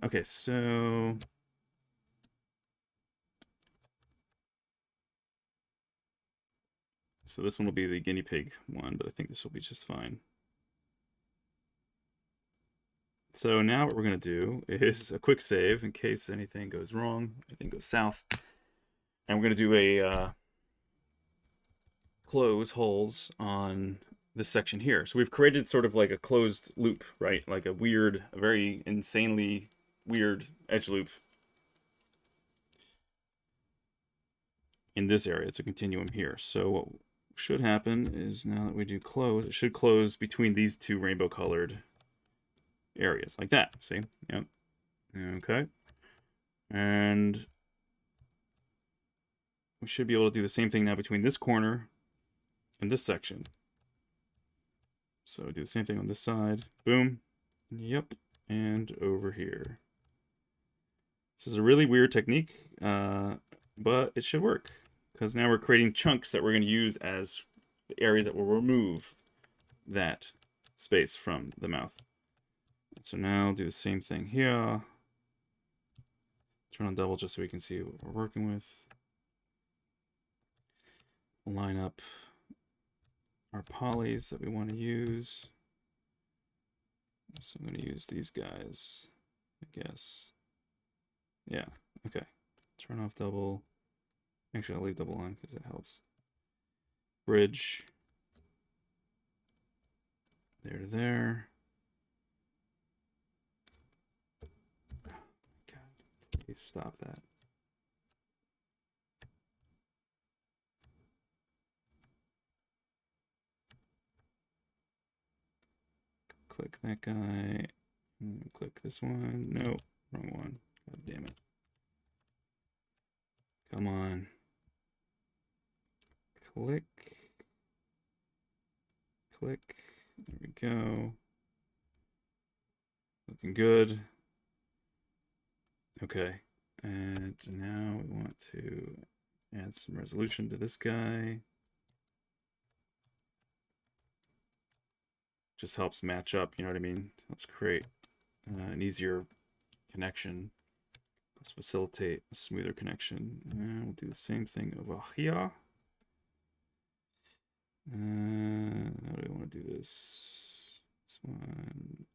Okay, so this one will be the guinea pig one, but I think this will be just fine. So now what we're going to do is a quick save in case anything goes wrong, anything goes south. And we're going to do a close holes on this section here. So we've created sort of like a closed loop, right? Like a very insanely weird edge loop in this area. It's a continuum here. So what should happen is now that we do close, it should close between these two rainbow colored areas like that. See? Yep. Okay. And we should be able to do the same thing now between this corner and this section. So do the same thing on this side. Boom. Yep. And over here. This is a really weird technique, but it should work. Because now we're creating chunks that we're going to use as the areas that will remove that space from the mouth. So now I'll do the same thing here. Turn on double just so we can see what we're working with. Line up our polys that we want to use. So I'm going to use these guys, I guess. Yeah, okay. Turn off double. Actually, I'll leave double on because it helps. Bridge. There to there. God, please stop that. Click that guy. Click this one. No, wrong one. God damn it. Come on. Click. Click. There we go. Looking good. Okay. And now we want to add some resolution to this guy. Just helps match up, you know what I mean? Helps create an easier connection. Let's facilitate a smoother connection. And we'll do the same thing over here. How do we want to do this? This one.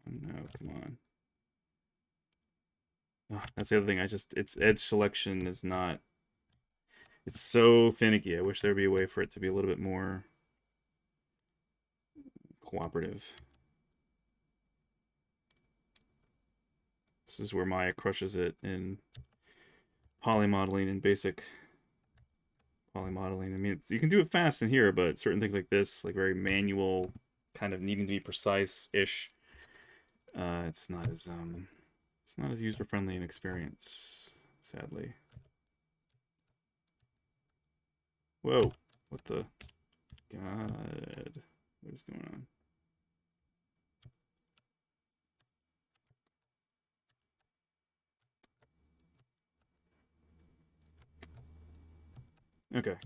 No, come on. Oh, that's the other thing. Its edge selection is not. It's so finicky. I wish there'd be a way for it to be a little bit more cooperative. This is where Maya crushes it in poly modeling and basic poly modeling. I mean, you can do it fast in here, but certain things like this, like very manual, kind of needing to be precise-ish, it's not as user-friendly an experience, sadly. Whoa, what the God, what is going on? Okay,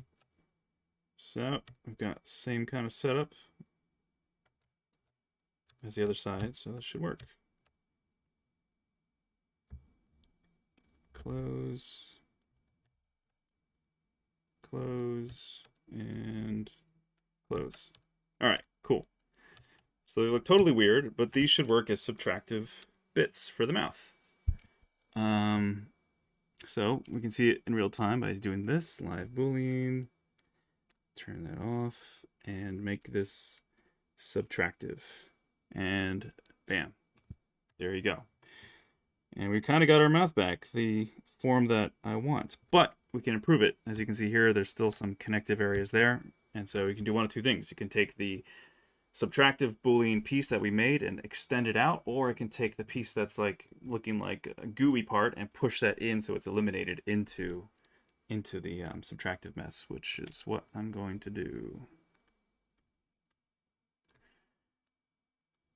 so we've got same kind of setup as the other side, so that should work. Close, close, and close. All right, cool. So they look totally weird, but these should work as subtractive bits for the mouth. So we can see it in real time by doing this, live boolean, turn that off, and make this subtractive. And bam, there you go. And we kind of got our mouth back, the form that I want. But we can improve it. As you can see here, there's still some connective areas there. And so we can do one of two things. You can take the subtractive Boolean piece that we made and extend it out, or I can take the piece that's like looking like a gooey part and push that in so it's eliminated into the subtractive mess, which is what I'm going to do.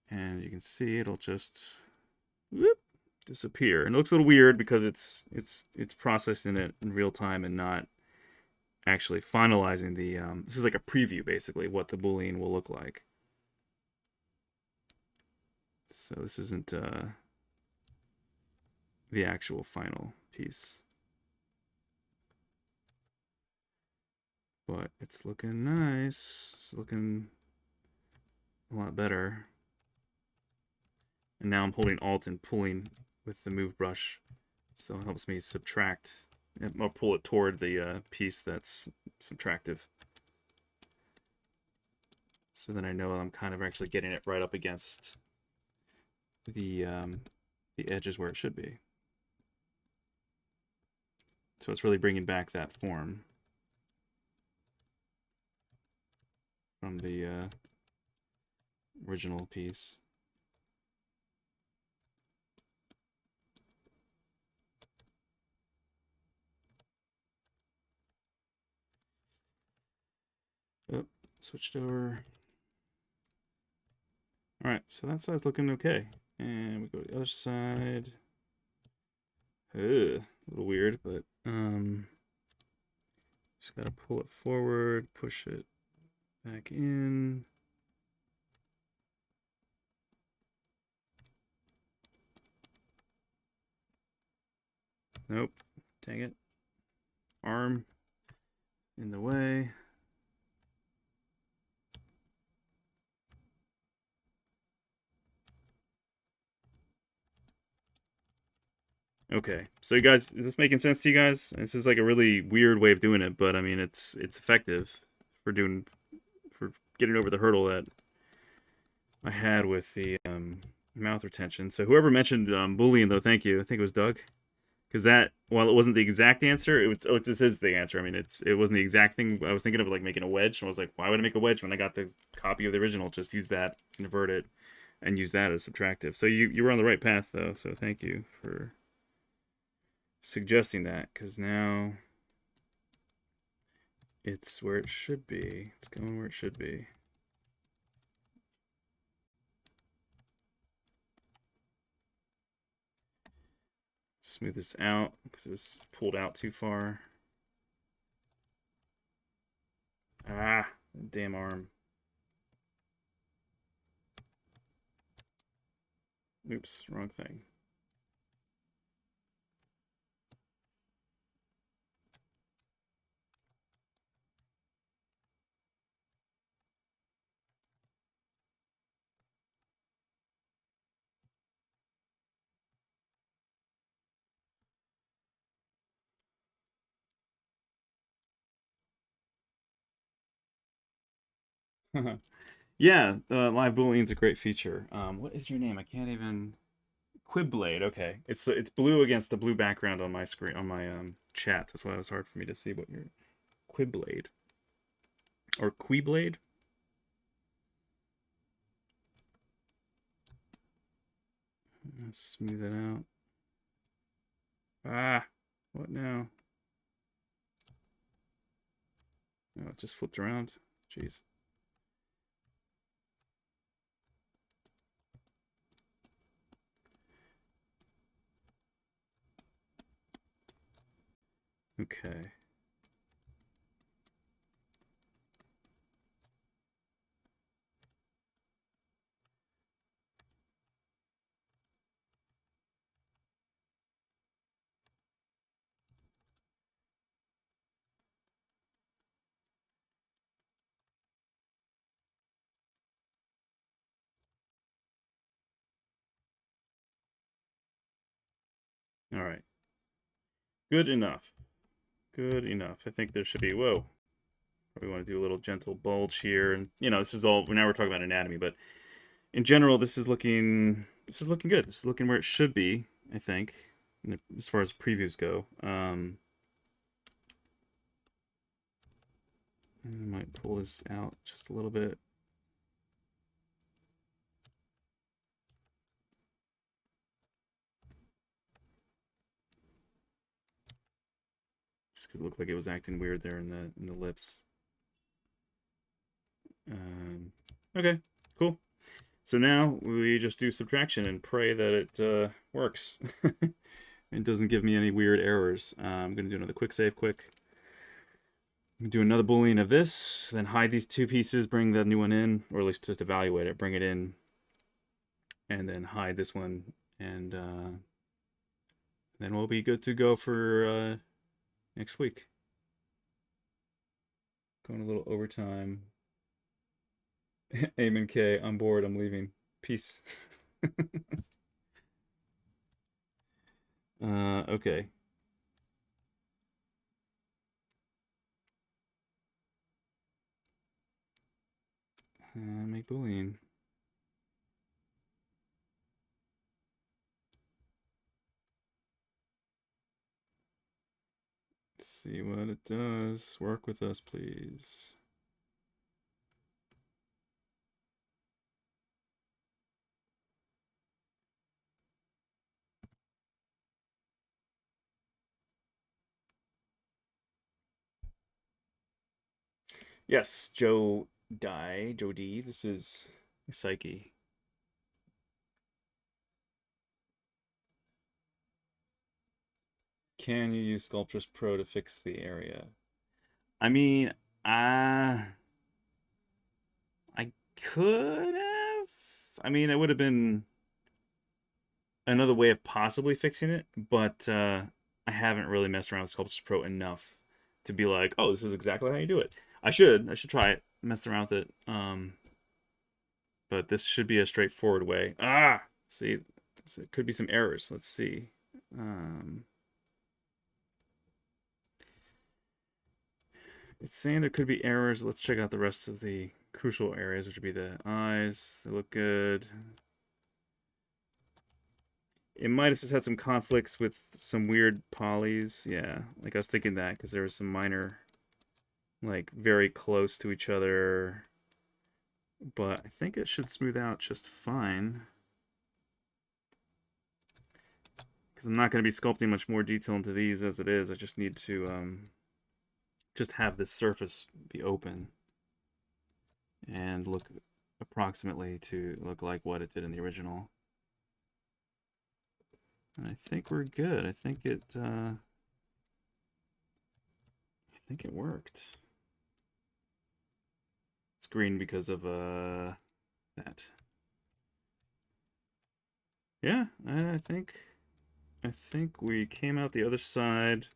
And you can see it'll just whoop, disappear. And it looks a little weird because it's processing it in real time and not actually finalizing the this is like a preview basically what the Boolean will look like. So this isn't the actual final piece. But it's looking nice. It's looking a lot better. And now I'm holding Alt and pulling with the move brush. So it helps me subtract. I'll pull it toward the piece that's subtractive. So then I know I'm kind of actually getting it right up against the edges where it should be. So it's really bringing back that form from the original piece. Oh, switched over. All right, so that side's looking okay. And we go to the other side. Ugh, a little weird, but just gotta pull it forward, push it back in. Nope, dang it. Arm in the way. Okay, so you guys, is this making sense to you guys? This is like a really weird way of doing it, but I mean, it's effective for getting over the hurdle that I had with the mouth retention. So whoever mentioned Boolean, though, thank you. I think it was Doug, because that, while it wasn't the exact answer, this is the answer. I mean, it wasn't the exact thing. I was thinking of like making a wedge, and I was like, why would I make a wedge when I got the copy of the original? Just use that, invert it, and use that as subtractive. So you were on the right path, though. So thank you for suggesting that, because now it's where it should be. It's going where it should be. Smooth this out because it was pulled out too far. Ah, damn arm. Oops, wrong thing. Yeah, live Boolean's a great feature. What is your name? I can't even. Quibblade. Okay, it's blue against the blue background on my screen on my chat. That's why it was hard for me to see what your Quibblade or Queeblade. Let's smooth it out. Ah, what now? Oh, it just flipped around. Jeez. Okay. All right. Good enough. Good enough. I think there should be. Whoa. We want to do a little gentle bulge here, and this is all. Now we're talking about anatomy, but in general, this is looking good. This is looking where it should be, I think, as far as previews go. I might pull this out just a little bit. because it looked like it was acting weird there in the lips. Okay, cool. So now we just do subtraction and pray that it works. It doesn't give me any weird errors. I'm going to do another quick save quick. Do another Boolean of this, then hide these two pieces, bring the new one in, or at least just evaluate it, bring it in, and then hide this one, and then we'll be good to go for next week. Going a little overtime. Amen K, I'm bored, I'm leaving. Peace. Okay. Make Boolean. Let's see what it does. Work with us, please. Yes, Joe D. This is Psyche. Can you use Sculptress Pro to fix the area? I mean, I could have. I mean, it would have been another way of possibly fixing it, but I haven't really messed around with Sculptress Pro enough to be like, oh, this is exactly how you do it. I should try it, mess around with it. But this should be a straightforward way. See, so it could be some errors. Let's see. It's saying there could be errors. Let's check out the rest of the crucial areas, which would be the eyes. They look good. It might have just had some conflicts with some weird polys. Yeah, like I was thinking that because there was some minor, like very close to each other. But I think it should smooth out just fine. Because I'm not going to be sculpting much more detail into these as it is. I just need to just have this surface be open and look approximately to look like what it did in the original. And I think we're good. I think it worked. It's green because of that. Yeah, I think we came out the other side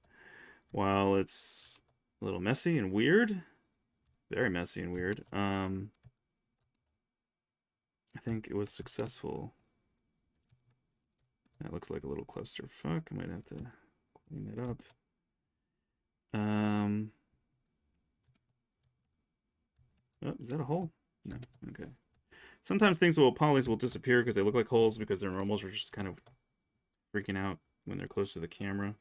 while it's a little messy and weird. Very messy and weird. I think it was successful. That looks like a little clusterfuck. I might have to clean it up. Oh, is that a hole? No. Okay. Sometimes polys will disappear because they look like holes because their normals are just kind of freaking out when they're close to the camera.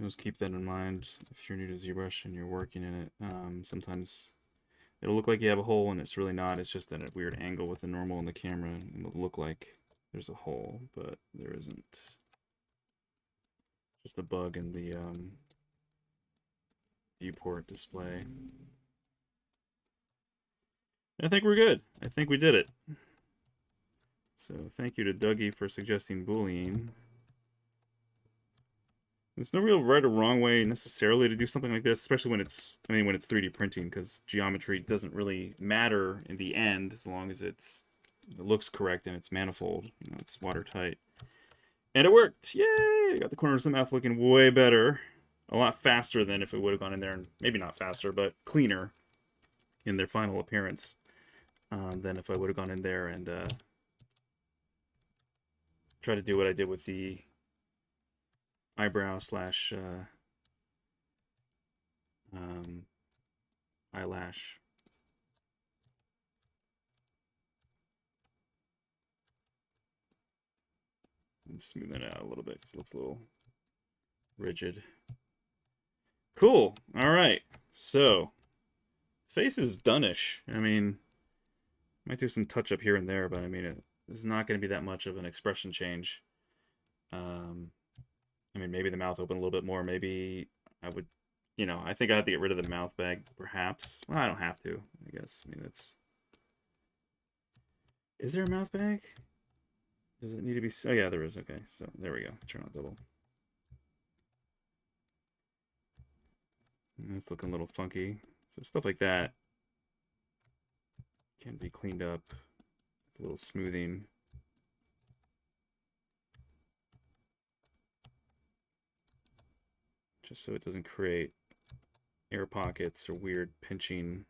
Just keep that in mind if you're new to ZBrush and you're working in it. Sometimes it'll look like you have a hole and it's really not. It's just at a weird angle with the normal and the camera, and it'll look like there's a hole, but there isn't. Just a bug in the viewport display. I think we're good. I think we did it. So thank you to Dougie for suggesting Boolean. There's no real right or wrong way necessarily to do something like this, especially when it's 3D printing, because geometry doesn't really matter in the end as long as it looks correct and it's manifold. You know, it's watertight. And it worked! Yay! I got the corners of the mouth looking way better. A lot faster than if it would have gone in there, and maybe not faster, but cleaner in their final appearance than if I would have gone in there and try to do what I did with the eyebrow slash eyelash. And smooth that out a little bit because it looks a little rigid. Cool. All right. So, face is done-ish. I mean, might do some touch up here and there, but I mean, there's not going to be that much of an expression change. I mean, maybe the mouth open a little bit more. Maybe I would, you know, I think I have to get rid of the mouth bag, perhaps. Well, I don't have to, I guess. I mean, it's... Is there a mouth bag? Does it need to be... Oh, yeah, there is. Okay, so there we go. Turn on double. It's looking a little funky. So stuff like that can be cleaned up with a little smoothing. Just so it doesn't create air pockets or weird pinching.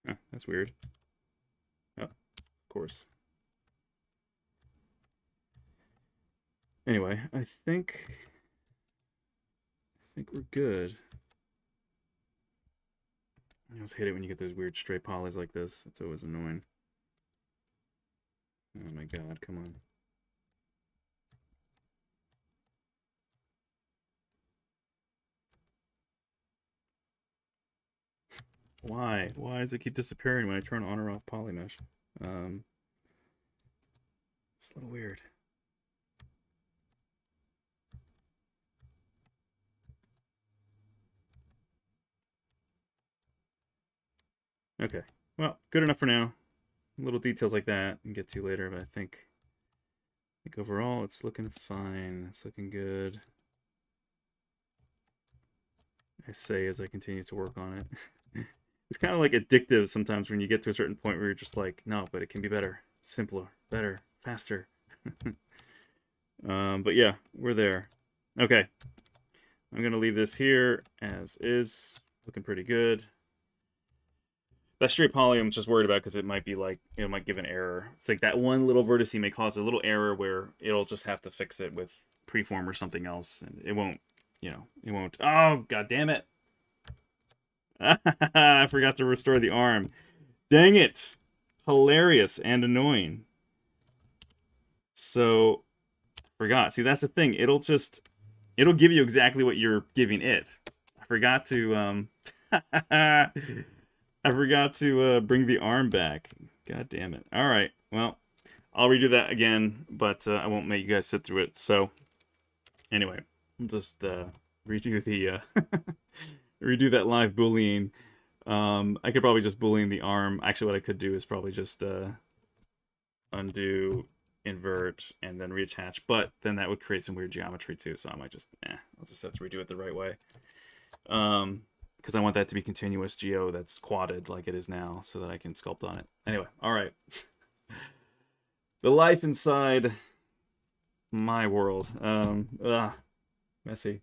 Oh, that's weird. Oh, of course. Anyway, I think we're good. I always hate it when you get those weird stray polys like this. It's always annoying. Oh my god, come on. Why? Why does it keep disappearing when I turn on or off polymesh? It's a little weird. Okay, well, good enough for now. Little details like that I can get to later, but I think overall it's looking fine. It's looking good. I say as I continue to work on it. It's kind of like addictive sometimes when you get to a certain point where you're just like, no, but it can be better, simpler, better, faster. But yeah, we're there. Okay, I'm gonna leave this here as is, looking pretty good. That straight poly I'm just worried about because it might be like, it might give an error. It's like that one little vertice may cause a little error where it'll just have to fix it with preform or something else, and it won't, you know, it won't. Oh, god damn it. I forgot to restore the arm. Dang it. Hilarious and annoying. So, forgot. See, that's the thing. It'll give you exactly what you're giving it. I forgot to, I forgot to bring the arm back. God damn it. All right. Well, I'll redo that again, but I won't make you guys sit through it. So, anyway, I'll just redo the redo that live boolean. I could probably just boolean the arm. Actually, what I could do is probably just undo, invert, and then reattach. But then that would create some weird geometry too. So I might just, I'll just have to redo it the right way. Because I want that to be continuous geo that's quadded like it is now, so that I can sculpt on it. Anyway, all right. The life inside my world. Messy.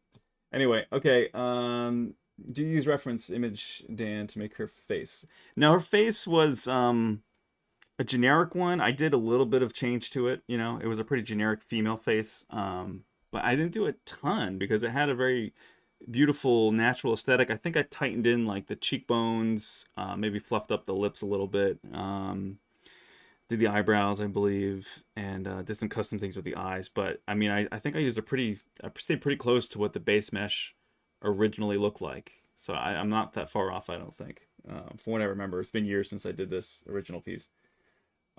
Anyway, okay. Do you use reference image, Dan, to make her face? Now, her face was a generic one. I did a little bit of change to it. You know, it was a pretty generic female face. But I didn't do a ton because it had a very beautiful natural aesthetic. I think I tightened in like the cheekbones, maybe fluffed up the lips a little bit, did the eyebrows, I believe, and did some custom things with the eyes. But I mean, I think I used I stayed pretty close to what the base mesh originally looked like. So I'm not that far off, I don't think. From what I remember, it's been years since I did this original piece.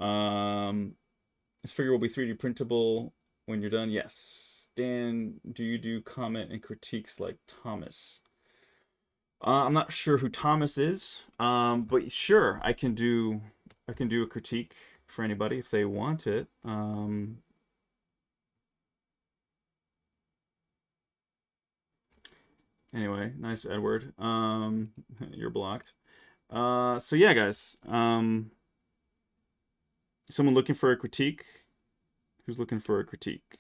This figure will be 3D printable when you're done. Yes. Dan, do you do comment and critiques like Thomas? I'm not sure who Thomas is, but sure, I can do a critique for anybody if they want it. Anyway, nice, Edward. You're blocked. So yeah, guys. Someone looking for a critique? Who's looking for a critique?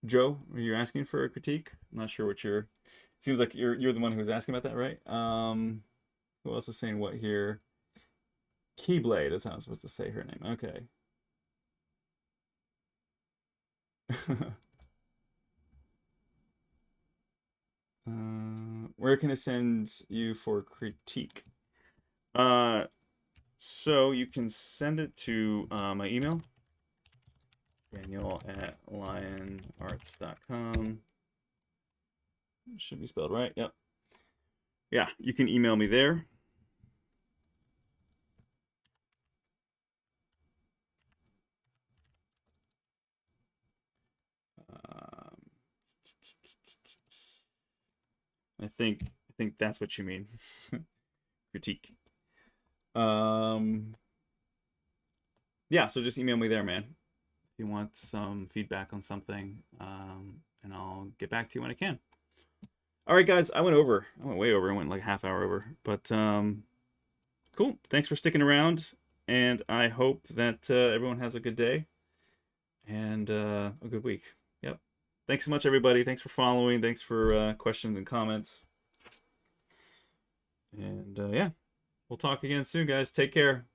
Joe, are you asking for a critique? I'm not sure what you're. Seems like you're the one who was asking about that, right? Who else is saying what here? Keyblade is how I'm supposed to say her name. Okay. Where can I send you for critique? So you can send it to my email, Daniel@lionarts.com. Should be spelled right. Yep. Yeah, you can email me there. I think that's what you mean. Critique. Yeah, so just email me there, man. If you want some feedback on something, and I'll get back to you when I can. All right, guys, I went way over. I went like half hour over, but cool. Thanks for sticking around, and I hope that everyone has a good day and a good week. Yep. Thanks so much, everybody. Thanks for following. Thanks for questions and comments. And yeah, we'll talk again soon, guys. Take care.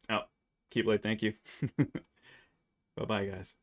Out. Keep late. Thank you. Bye-bye, guys.